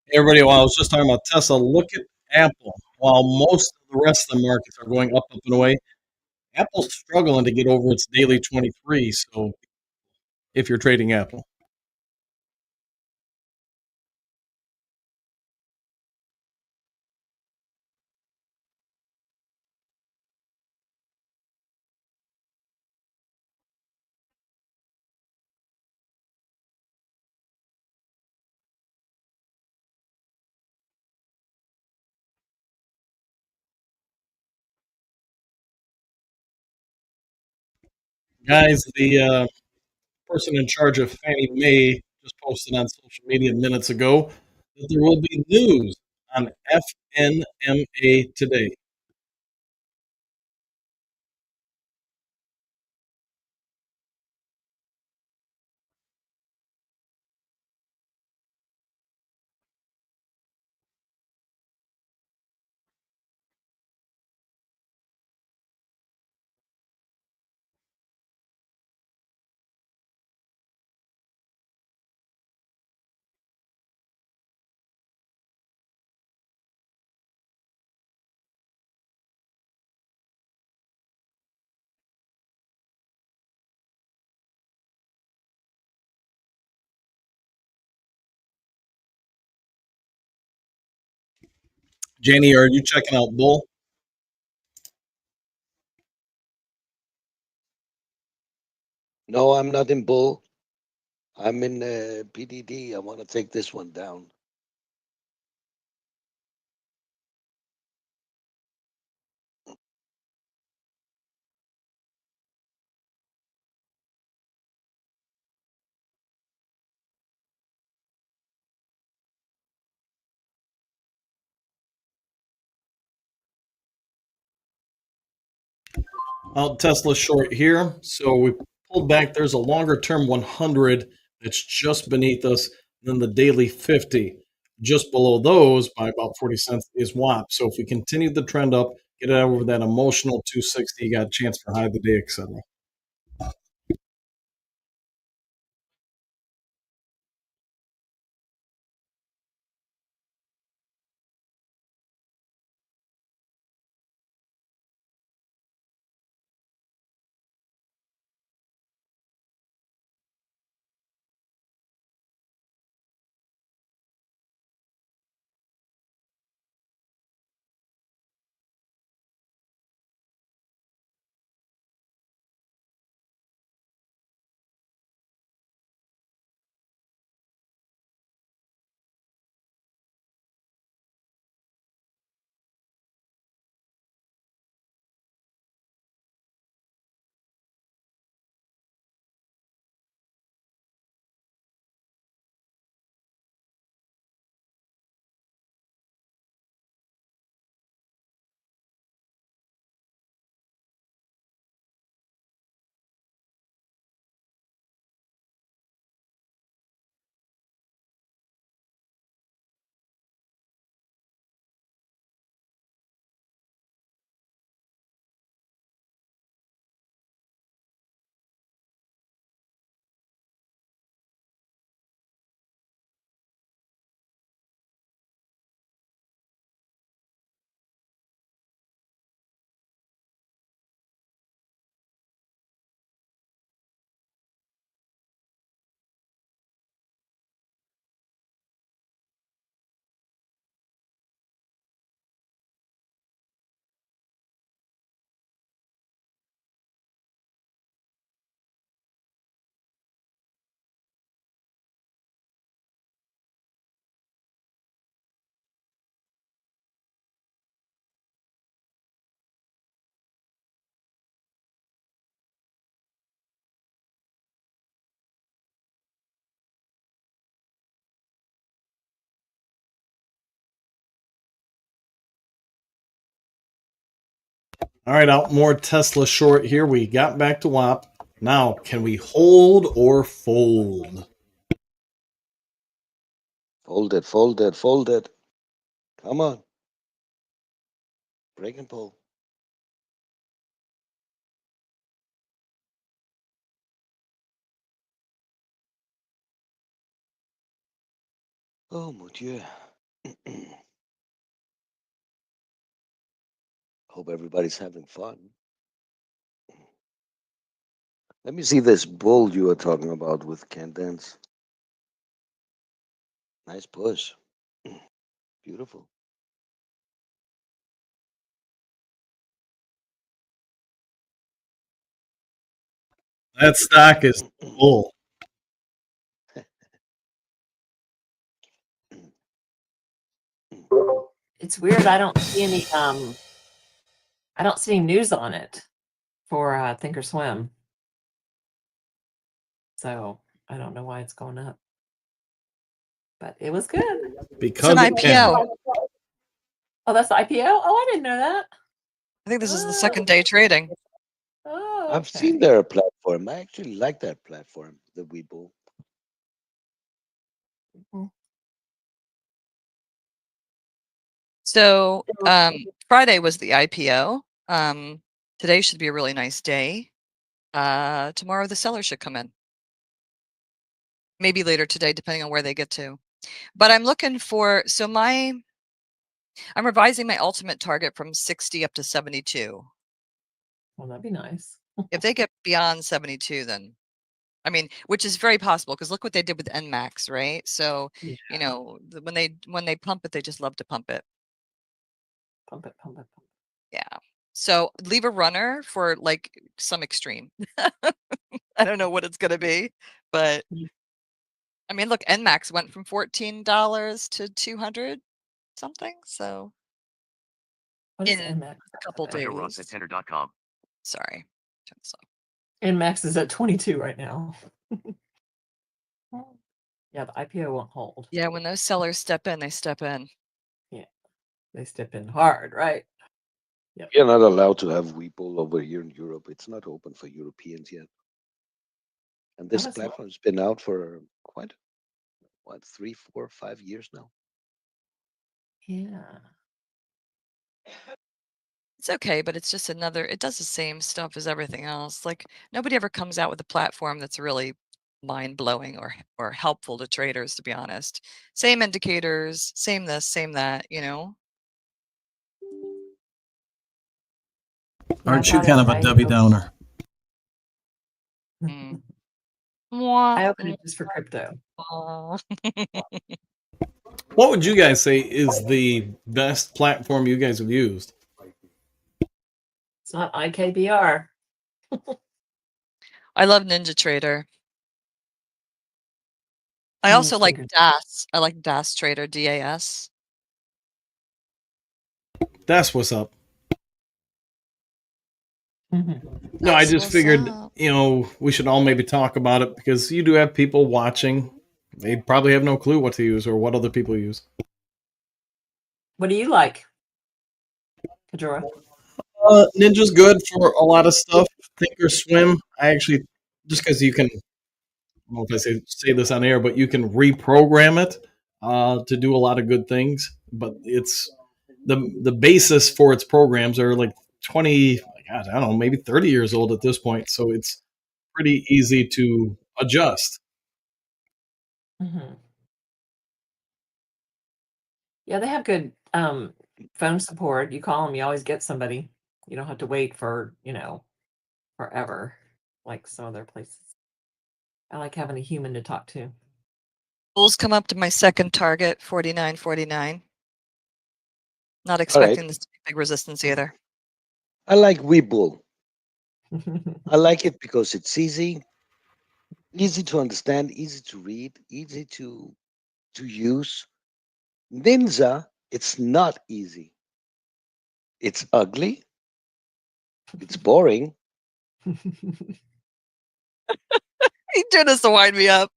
Hey, everybody, while I was just talking about Tesla, look at Apple. While most of the rest of the markets are going up, up, and away, Apple's struggling to get over its daily 23. So if you're trading Apple. Guys, the person in charge of Fannie Mae just posted on social media minutes ago that there will be news on FNMA today. Janie, are you checking out Bull? No, I'm not in bull. I'm in PDD. I want to take this one down. Tesla short here. So we pulled back. There's a longer term 100 that's just beneath us. Then the daily 50. Just below those by about 40 cents is WAP. So if we continue the trend up, get it over that emotional 260, you got a chance for high of the day, etc. All right, out more Tesla short here. We got back to WAP. Now, can we hold or fold? Fold it, fold it, fold it. Come on. Break and pull. Oh, mon Dieu. Hope everybody's having fun. Let me see this bull you were talking about with Candence. Nice push. Beautiful. That stock is full. It's weird. I don't see any news on it for Thinkorswim. So I don't know why it's going up. But it was good. Because It's an it can. IPO. Oh, that's the IPO? Oh, I didn't know that. I think this is the second day trading. Oh, I've seen okay. their platform. I actually like that platform, the Webull. So Friday was the IPO. Today should be a really nice day. Tomorrow the seller should come in. Maybe later today, depending on where they get to. But I'm looking for, I'm revising my ultimate target from 60 up to 72. Well, that'd be nice. If they get beyond 72, then, I mean, which is very possible because look what they did with NMAX, right? So, Yeah. you know, when they pump it, they just love to pump it. Pump it, pump it, pump it. Yeah. So leave a runner for like some extreme. I don't know what it's going to be, but I mean, look, NMAX went from $14 to 200 something. So What is in NMAX? a couple days. Ross@tender.com. Sorry. Turn this off. NMAX is at 22 right now. Yeah, the IPO won't hold. Yeah, when those sellers step in, they step in. Yeah, they step in hard, right? Yep. You're not allowed to have Webull over here in Europe. It's not open for Europeans yet. And this Oh, it's not. platform's been out for quite, 3, 4, 5 years now. Yeah. It's okay, but it's just another, it does the same stuff as everything else. Like nobody ever comes out with a platform that's really mind-blowing or helpful to traders, to be honest. Same indicators, same this, same that, you know. Aren't I you thought kind of a I- Debbie Downer? Mm. Mwah, I opened it just for crypto. mwah. What would you guys say is the best platform you guys have used? It's not IKBR. I love NinjaTrader. I Mm, also like fingers. DAS. I like DAS Trader, DAS. That's what's up. Mhm. No, I That's just what's figured, up. we should all maybe talk about it because you do have people watching. They probably have no clue what to use or what other people use. What do you like, Kajora? Ninja's good for a lot of stuff. Thinkorswim, I actually, just because you can, I don't know if I say this on air, but you can reprogram it to do a lot of good things. But it's the basis for its programs are like 20, God, I don't know, maybe 30 years old at this point. So it's pretty easy to adjust. Mm-hmm. Yeah, they have good phone support. You call them, you always get somebody. You don't have to wait for, forever, like some other places. I like having a human to talk to. Bulls come up to my second target, 49.49. Not expecting this to be big resistance either. I like Webull. I like it because it's easy to understand, easy to read, easy to use. Ninja, it's not easy. It's ugly. It's boring. He doing this to wind me up.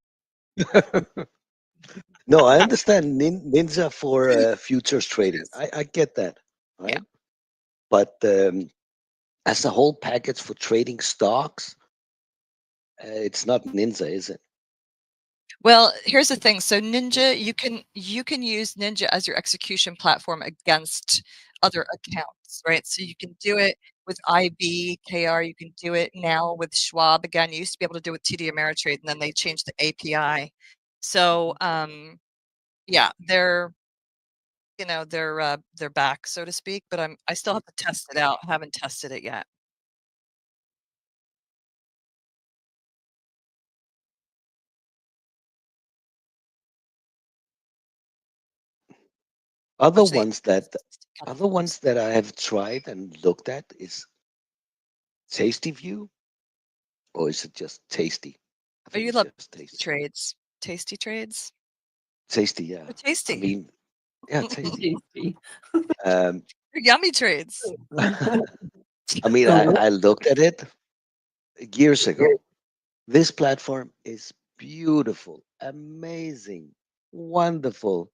No, I understand Ninja for futures trading. I get that, right? Yeah. But as a whole package for trading stocks, it's not Ninja, is it? Well, here's the thing. So Ninja, you can use Ninja as your execution platform against other accounts, right? So you can do it with IB, KR. You can do it now with Schwab. Again, you used to be able to do it with TD Ameritrade, and then they changed the API. So yeah, they're back, so to speak. But I still have to test it out. I haven't tested it yet. Other Which they ones that other ones that I have tried and looked at is Tasty View, or is it just Tasty? I Oh, think you it's love just Tasty. trades, tasty trades. Tasty, yeah. They're I tasty. mean, yeah, Tasty. Tasty. Um, They're yummy trades. I mean, I looked at it years ago. This platform is beautiful, amazing, wonderful.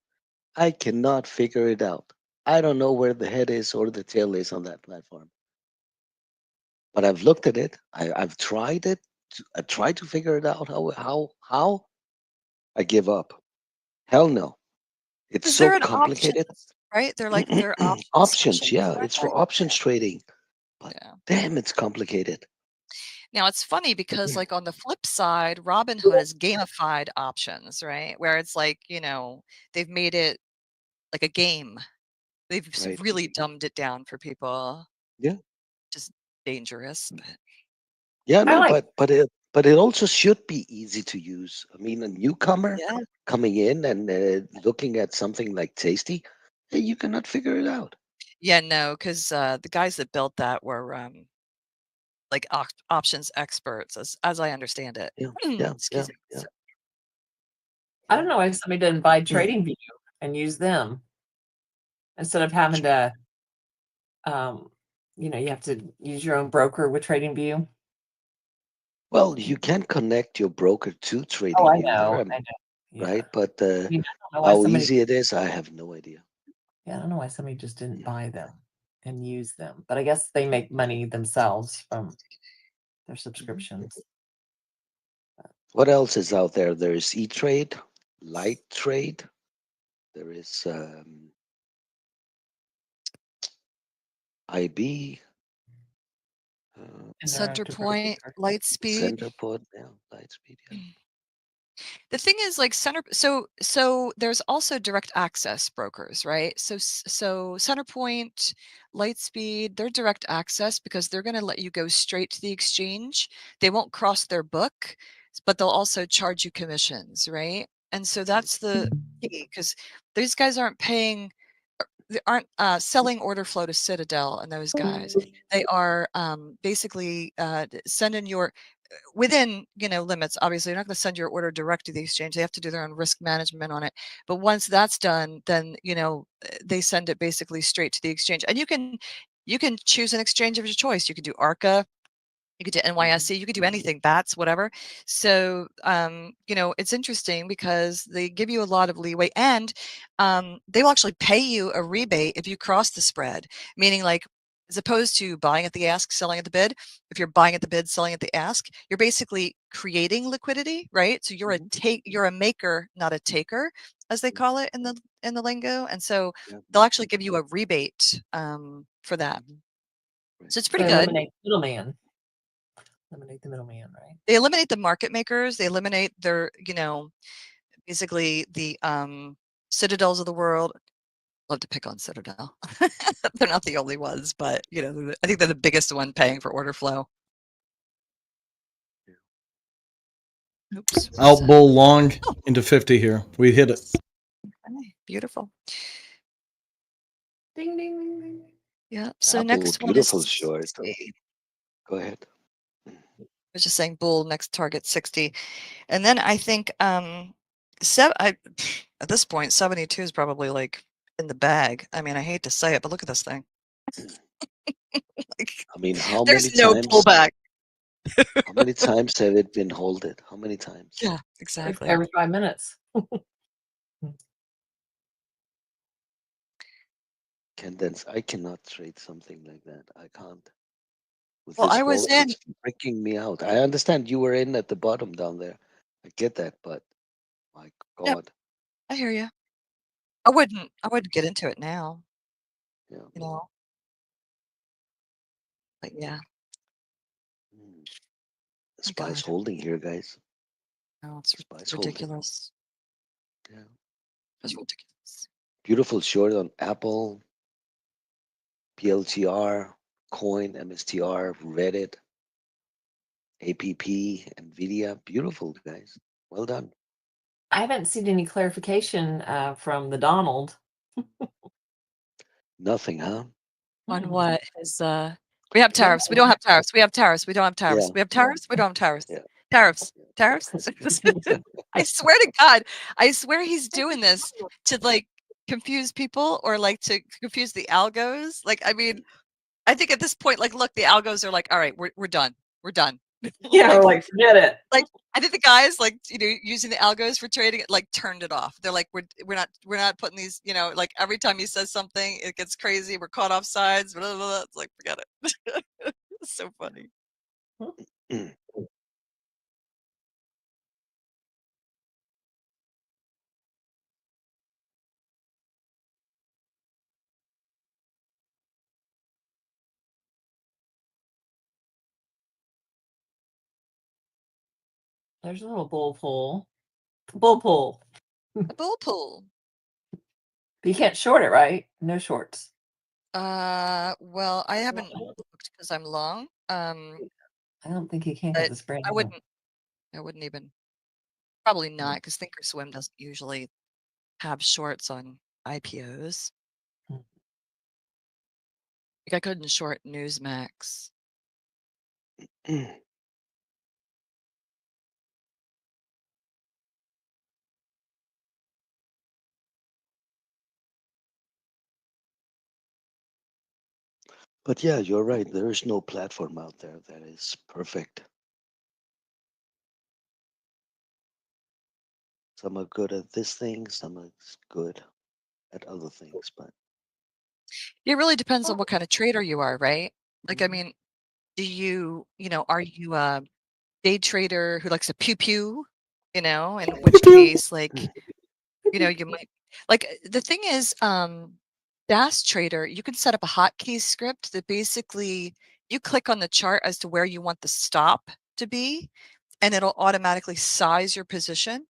I cannot figure it out. I don't know where the head is or the tail is on that platform. But I've looked at it. I've tried it. I tried to figure it out. How? I give up. Hell no. It's Because so they're an options, complicated. right? They're options Options, sessions, yeah. It's right? for options trading. But Yeah. damn, it's complicated. Now it's funny because like on the flip side, Robinhood has gamified options, right? Where it's like, they've made it like a game. They've Right. really dumbed it down for people. Yeah. Just dangerous, but Yeah, I no, like but it also should be easy to use. I mean, a newcomer yeah. coming in and looking at something like Tasty, hey, you cannot figure it out. Yeah, no, because the guys that built that were like options experts, as I understand it. Yeah, yeah, yeah, Excuse me. yeah. I don't know why somebody didn't buy Yeah. TradingView and use them instead of having to, you have to use your own broker with TradingView. Well, you can connect your broker to Oh, I TradingView there, know, I know. Yeah. right? But I mean, I don't know why how somebody. easy it is, I have no idea. Yeah, I don't know why somebody just didn't buy them and use them. But I guess they make money themselves from their subscriptions. What else is out there? There is E-Trade, Light Trade. There is IB, Interactive brokers Centerpoint, are- Lightspeed. Centerport, yeah, Lightspeed, yeah. The thing is like so there's also direct access brokers, right? So Centerpoint, Lightspeed, they're direct access because they're going to let you go straight to the exchange. They won't cross their book, but they'll also charge you commissions, right? And so that's the key because these guys aren't paying they aren't selling order flow to Citadel and those guys. They are basically sending your within limits. Obviously you're not going to send your order direct to the exchange. They have to do their own risk management on it, but once that's done, then they send it basically straight to the exchange. And you can choose an exchange of your choice. You could do ARCA, you could do NYSE, you could do anything, bats, whatever. So it's interesting because they give you a lot of leeway, and they will actually pay you a rebate if you cross the spread, meaning like as opposed to buying at the ask, selling at the bid. If you're buying at the bid, selling at the ask, you're basically creating liquidity, right? So you're a maker, not a taker, as they call it in the lingo. And so Yeah. they'll actually give you a rebate for that. Right. So it's So pretty they good. eliminate middleman. Eliminate the middleman, right? They eliminate the market makers. They eliminate their, basically the Citadels of the world. Love to pick on Citadel. They're not the only ones, but I think they're the biggest one paying for order flow. Oops. Out bull long Oh. into 50 here. We hit it. Okay, beautiful. Ding ding ding ding. Yeah. So Aapl, next one beautiful is short. 60. Go ahead. I was just saying bull next target 60. And then I think at this point 72 is probably like in the bag. I mean, I hate to say it, but look at this thing. Like, I mean, how there's many no times? pullback. How many times have it been holded? How many times? Yeah, exactly. Every 5 minutes. Condense. I cannot trade something like that. I can't. with Well, this I was vol. in. It's freaking me out. I understand you were in at the bottom down there. I get that, but my Yep, God, I hear you. I wouldn't get into it now, yeah. you know. But yeah, Mm. my Spice God, holding here, guys. no, Spice it's holding. ridiculous. Yeah. It's ridiculous. Beautiful short on Apple, PLTR, Coin, MSTR, Reddit, APP, Nvidia. Beautiful, guys. Well done. I haven't seen any clarification from the Donald. Nothing, huh? On Mm-mm. what is we have Yeah. tariffs. We don't have tariffs. We have tariffs. We don't have Yeah. tariffs. We have tariffs. We don't have tariffs. Yeah. Tariffs. Tariffs. I swear to God, I swear he's doing this to like confuse people or like to confuse the algos. Like, I mean, I think at this point, like, look, the algos are like, all right, we're done. We're done. Yeah, we're like, like, forget it. like I think the guys like using the algos for trading it like turned it off. They're like we're not putting these like every time he says something it gets crazy. We're caught off sides. Blah, blah, blah. It's like forget it. It's so funny. There's a little bull pull. Bull pull. A bull pool. But you can't short it, right? No shorts. Well, I haven't looked because I'm long. I don't think you can because But it's brand I new. wouldn't. I wouldn't even. Probably not because Thinkorswim doesn't usually have shorts on IPOs. Mm. Like I couldn't short Newsmax. But yeah, you're right. There is no platform out there that is perfect. Some are good at this thing, some are good at other things. But It really depends on what kind of trader you are, right? Like, I Mhm. mean, are you a day trader who likes to pew pew? In which case, like, you might the thing is, DAS trader, you can set up a hotkey script that basically you click on the chart as to where you want the stop to be, and it'll automatically size your position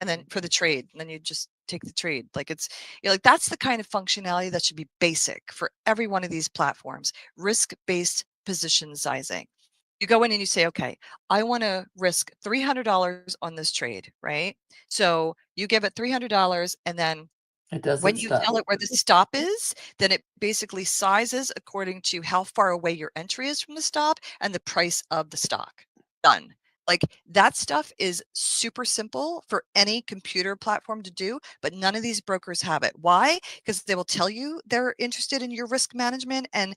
and then for the trade, and then you just take the trade. Like that's the kind of functionality that should be basic for every one of these platforms. Risk-based position sizing. You go in and you say, okay, I want to risk $300 on this trade, right? So you give it $300, and then It does when its you stuff. tell it where the stop is, then it basically sizes according to how far away your entry is from the stop and the price of the stock. Done. Like that stuff is super simple for any computer platform to do, but none of these brokers have it. Why? Because they will tell you they're interested in your risk management and,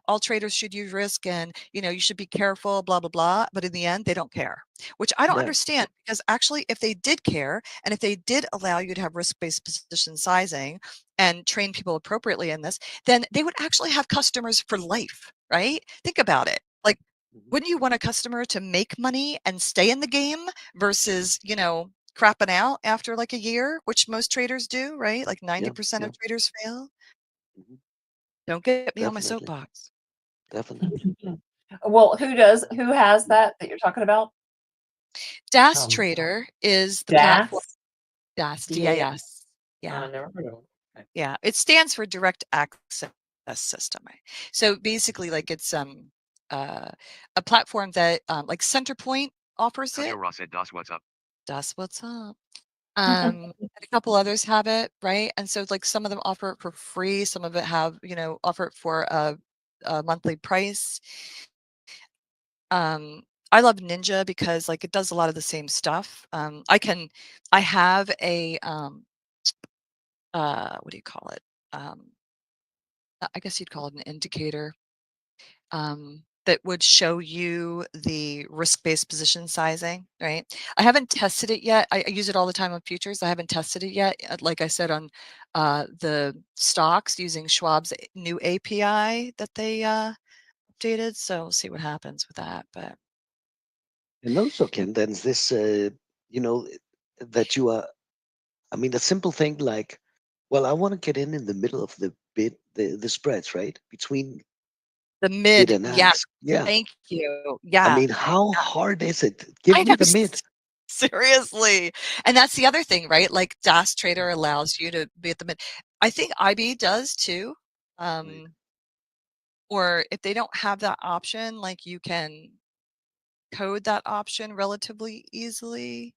all traders should use risk and, you should be careful, blah, blah, blah. But in the end, they don't care, which I don't yeah, understand because actually, if they did care and if they did allow you to have risk-based position sizing and train people appropriately in this, then they would actually have customers for life, right? Think about it. Like, Mhm. wouldn't you want a customer to make money and stay in the game versus, crapping out after like a year, which most traders do, right? Like Yeah, 90% yeah, of traders fail. mhm. Don't get me on my Definitely, soapbox. definitely. Well, who has that you're talking about? DAS Um, Trader is the platform. DAS? DAS, DA? DAS. Yeah. Never heard of it. Okay. Yeah. It stands for Direct Access System. So basically, like it's uh, a platform that like Centerpoint offers it. Ross said, "Das, what's up?" DAS, what's up? And a couple others have it, right? And so like some of them offer it for free, some of it have, offer it for a monthly price. I love Ninja because like it does a lot of the same stuff. I have a what do you call it? I guess you'd call it an indicator that would show you the risk-based position sizing, right? I haven't tested it yet. I use it all the time on futures. I haven't tested it yet. Like I said on the stocks using Schwab's new API that they updated, so we'll see what happens with that. But And also, Ken, there's this, you know, that you are. I mean, a simple thing like, well, I want to get in the middle of the bid, the spreads, right, between the bid mid, and yes, ask. Yeah. thank you. I Yeah, mean, how hard is it? I Give me know. the mid. Seriously. And that's the other thing, right? Like DAS Trader allows you to be at the mid. I think IB does too. Right. Or if they don't have that option, like you can code that option relatively easily.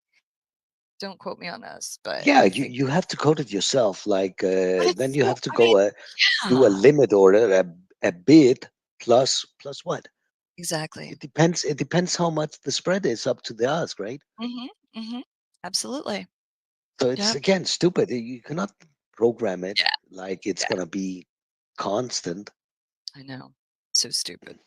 Don't quote me on this, but Yeah, I you, think, you have to code it yourself. Like but then it's you so, have to I mean, go do a yeah, limit order, a bid plus what? exactly. It depends how much the spread is up to the ask, right? Hmm. Hmm. Absolutely. So it's Yep. again stupid. You cannot program it Yeah. like it's Yeah. gonna be constant. I know. So stupid.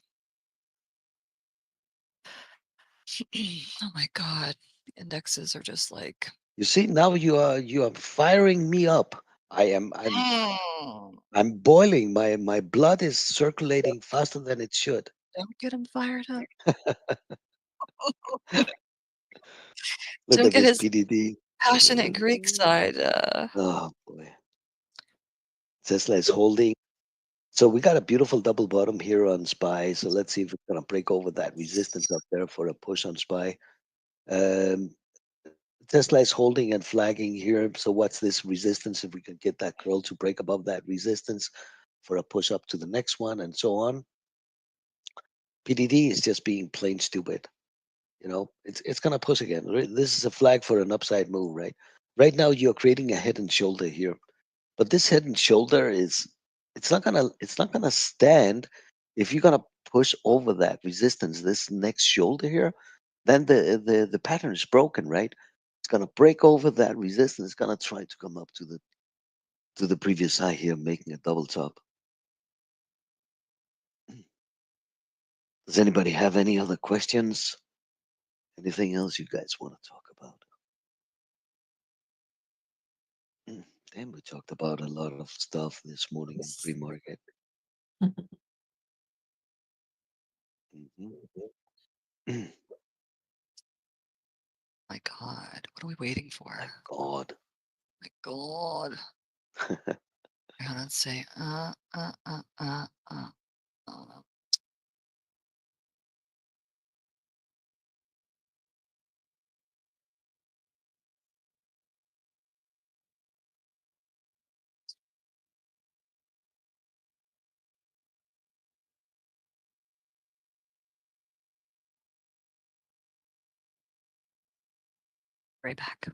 Oh my God. Indexes are just like, You see, now you are firing me up. I'm mm, I'm boiling. My blood is circulating faster than it should. don't get him fired up. Look Don't at get this his PDD. passionate Greek side. Oh boy. Tesla is holding. So we got a beautiful double bottom here on SPY. So let's see if we're gonna break over that resistance up there for a push on SPY. Um, Tesla is holding and flagging here. So what's this resistance? If we can get that curl to break above that resistance for a push up to the next one and so on. PDD is just being plain stupid. It's gonna push again. This is a flag for an upside move, right? Right now you're creating a head and shoulder here, but this head and shoulder is it's not gonna stand if you're gonna push over that resistance. This next shoulder here, then the pattern is broken, right? It's gonna break over that resistance. It's gonna try to come up to the previous high here, making a double top. Does anybody have any other questions? Anything else you guys want to talk about? Mm, Damn, we talked about a lot of stuff this morning in pre-market. Mhm. My God. What are we waiting for? My God. My God. Hang on, let's see. Oh, right back.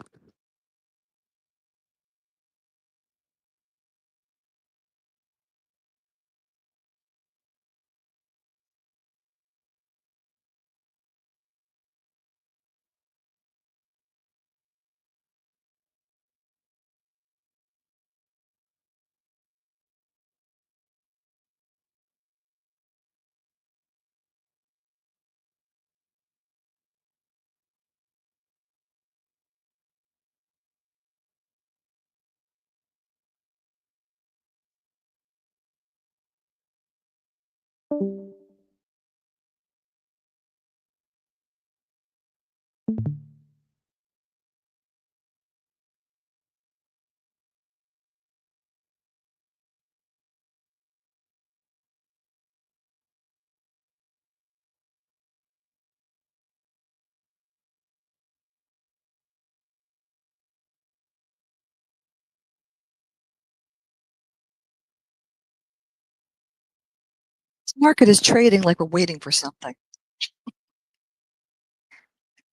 This market is trading like we're waiting for something.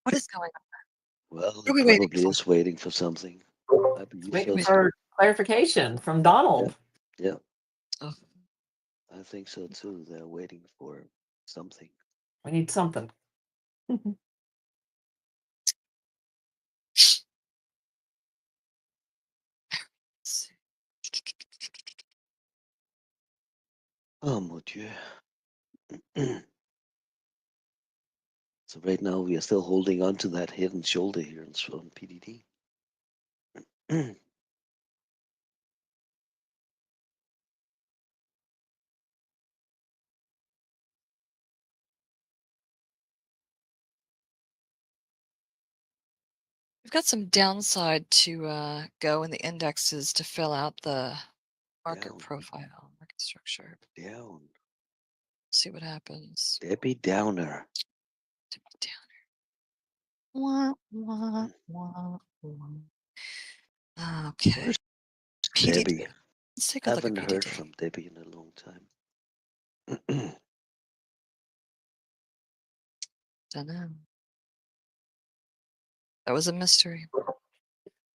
What is going on? Well, What are it we waiting probably for? is waiting for something. I believe so Waiting Wait, too. for clarification from Yeah, Donald. yeah, oh, I think so too. They're waiting for something. We need something. let's see. Oh mon Dieu. So right now we are still holding on to that head and shoulder here on PDD. got some downside to go in the indexes to fill out the market Down, profile, market structure. down. See what happens. Debbie Downer. Down. Wah, wah, Mm. wah, wah. Okay. Where's PDD. Debbie? Let's take a look Haven't at heard PDD. from Debbie in a long time. Don't know. That was a mystery.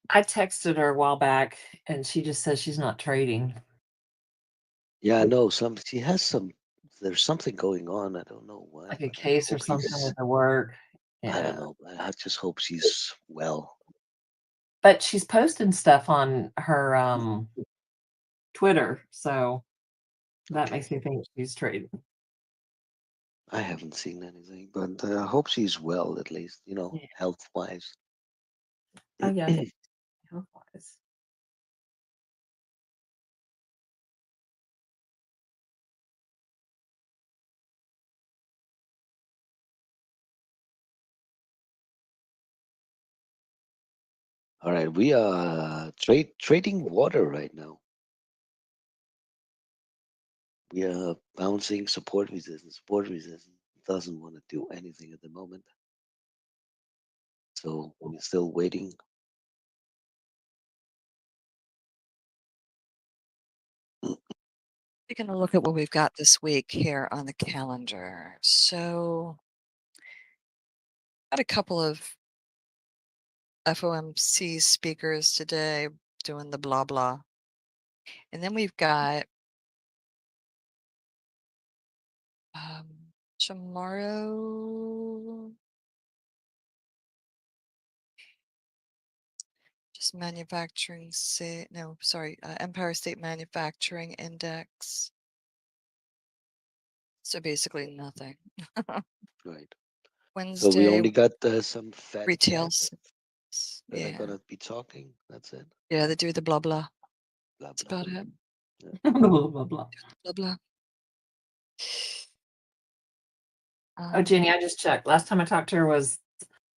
I texted her a while back, and she just says she's not trading. Yeah, I know. She has some. There's something going on. I don't know what. Like a But I case or hope something she's. with her work. I don't Yeah. know. But I just hope she's well. But she's posting stuff on her Twitter, so that Okay. makes me think she's trading. I haven't seen anything, but I hope she's well at least. Yeah. Health wise. Oh yeah, health-wise. All right, we are trading water right now. We are bouncing support resistance. Support resistance doesn't want to do anything at the moment. So we're still waiting. Taking a look at what we've got this week here on the calendar. So, got a couple of FOMC speakers today doing the blah blah. And then we've got tomorrow, just manufacturing, say, no, sorry, Empire State Manufacturing Index. So basically nothing. Right. So we Wednesday, only got some fat retail. cats that are Yeah. gonna be talking. That's it. Yeah, they do the blah blah. Blah That's blah. about it. Blah, blah, blah, blah. Blah blah. Oh, Jenny, I just checked. Last time I talked to her was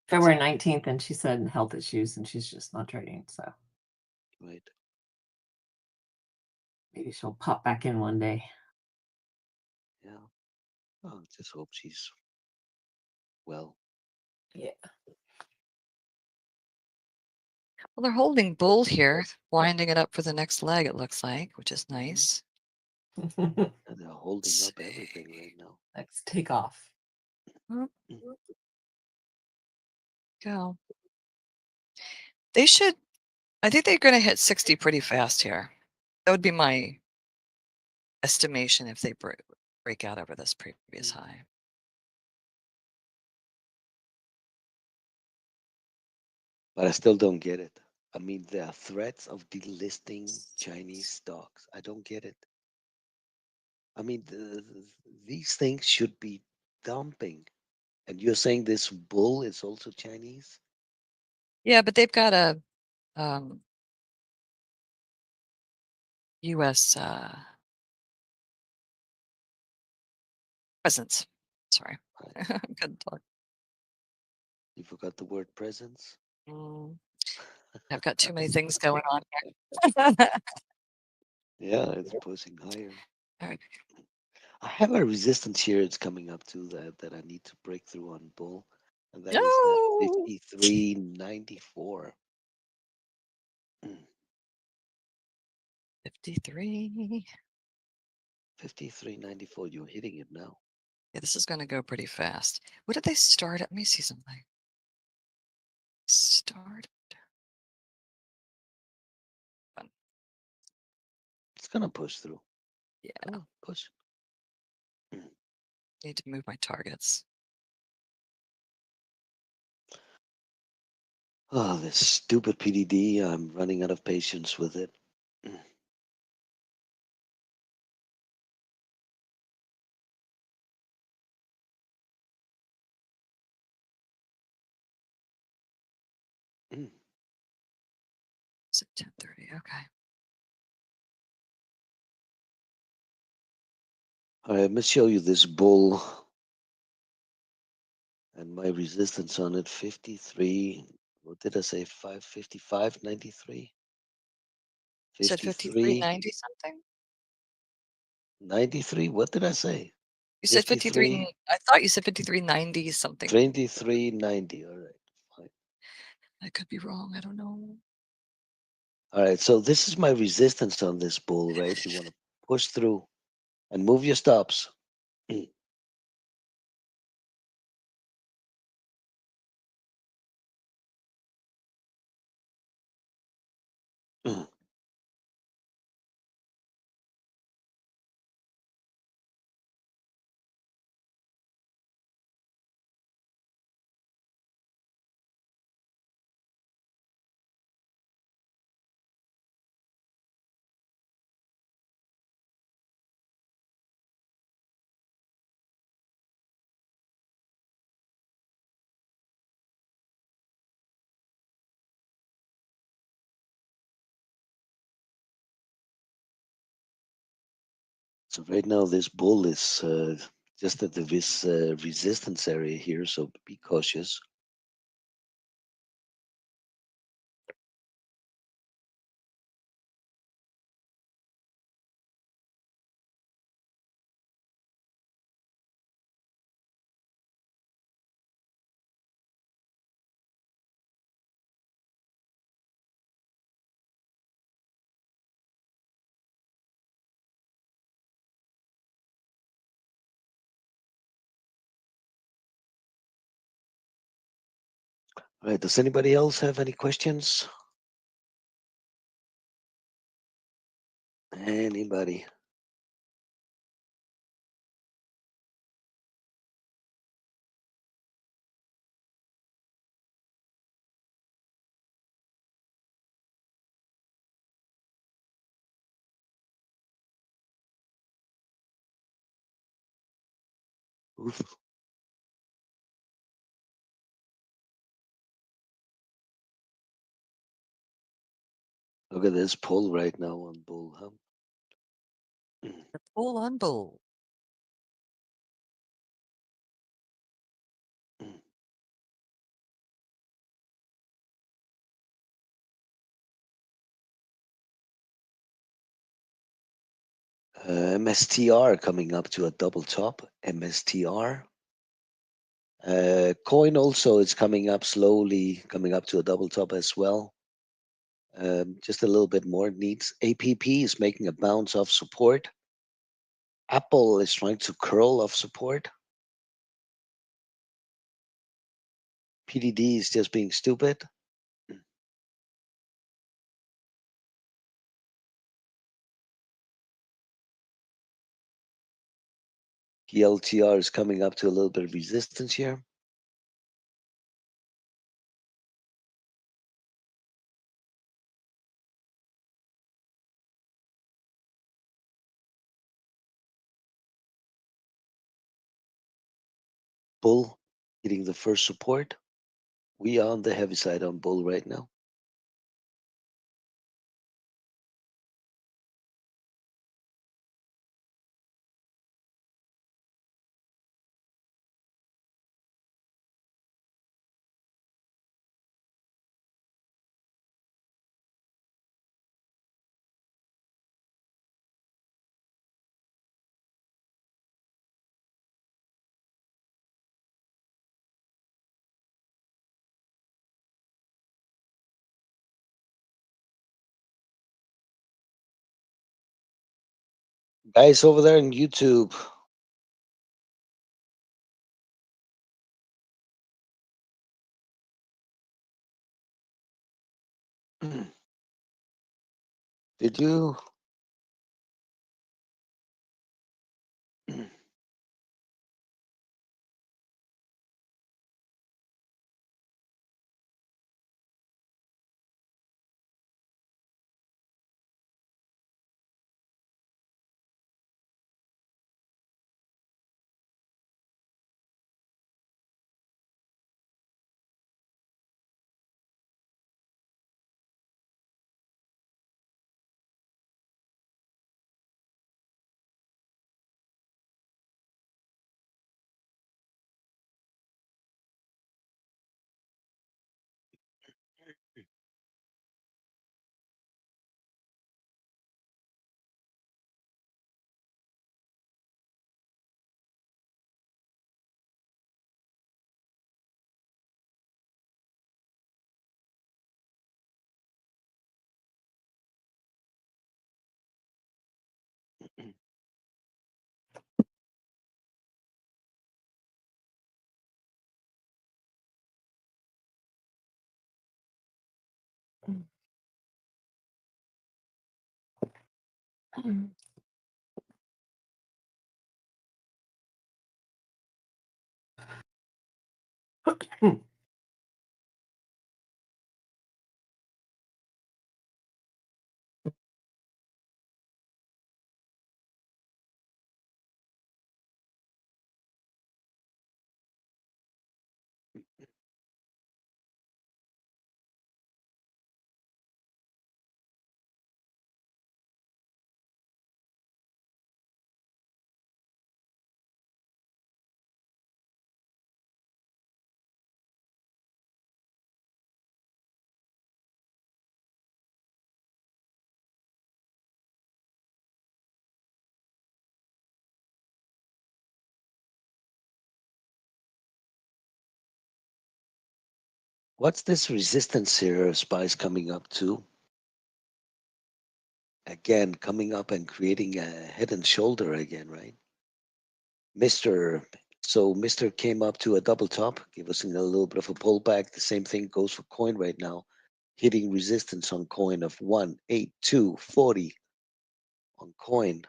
February 19th, and she said health issues, and she's just not trading. So Right. maybe she'll pop back in one day. Yeah. Oh, just hope she's well. Yeah. Well, they're holding bull here, winding it up for the next leg, it looks like, which is nice. And they're holding Let's up everything right now. Let's take off. Go. They should, I think they're going to hit 60 pretty fast here. That would be my estimation if they break out over this previous high. But I still don't get it. I mean, there are threats of delisting Chinese stocks. I don't get it. I mean, these things should be dumping. And you're saying this bull is also Chinese? Yeah, but they've got a U.S. Presence. Sorry, couldn't talk. You forgot the word presence? I've got too many things going on here. Yeah, it's pushing higher. All right. I have a resistance here. It's coming up to that I need to break through on bull, and that is No. that 53.94. 53. 53.94. You're hitting it now. Yeah, this is going to go pretty fast. What did they start at? Let me see something. Start. It's gonna push through. Yeah. Come on, push. Need to move my targets. Oh, this stupid PDD. I'm running out of patience with it. It's at 10:30. Okay. All right, let me show you this bull and my resistance on it. 53 What did I say? 555, 93, You said 53, 53.90 something? 93. What did I say? You said 53. 53, I thought you said 53.90 something. 23.90. All right. Fine. I could be wrong. I don't know. All right. So this is my resistance on this bull, right? You want to push through and move your stops. So right now this bull is just at this resistance area here. So be cautious. All right. Does anybody else have any questions? Anybody? Oof. Look at this pull right now on bull, huh? The bull on bull. MSTR coming up to a double top. MSTR. Coin also is coming up slowly, coming up to a double top as well. Just a little bit more needs. APP is making a bounce off support. Apple is trying to curl off support. PDD is just being stupid. PLTR is coming up to a little bit of resistance here. Bull hitting the first support. We are on the heavy side on bull right now. Guys over there on YouTube, did you? What's this resistance here, Spice, coming up to? Again, coming up and creating a head and shoulder again, right? Mr. So Mr. came up to a double top, give us a little bit of a pullback. The same thing goes for coin right now, hitting resistance on coin of 18240 on coin.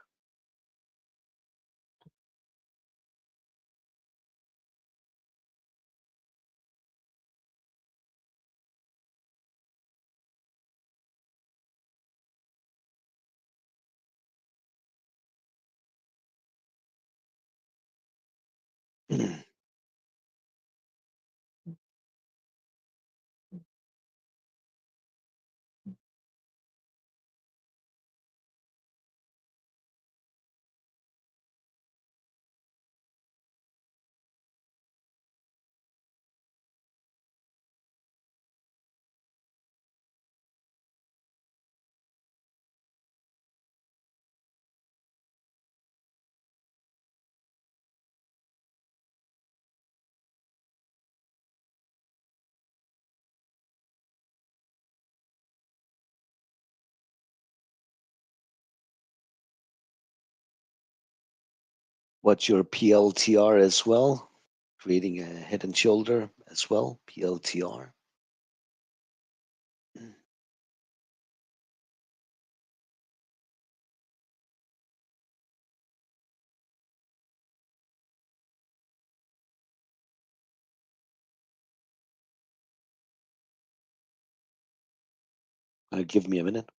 What's your PLTR as well? Creating a head and shoulder as well, PLTR. Give me a minute.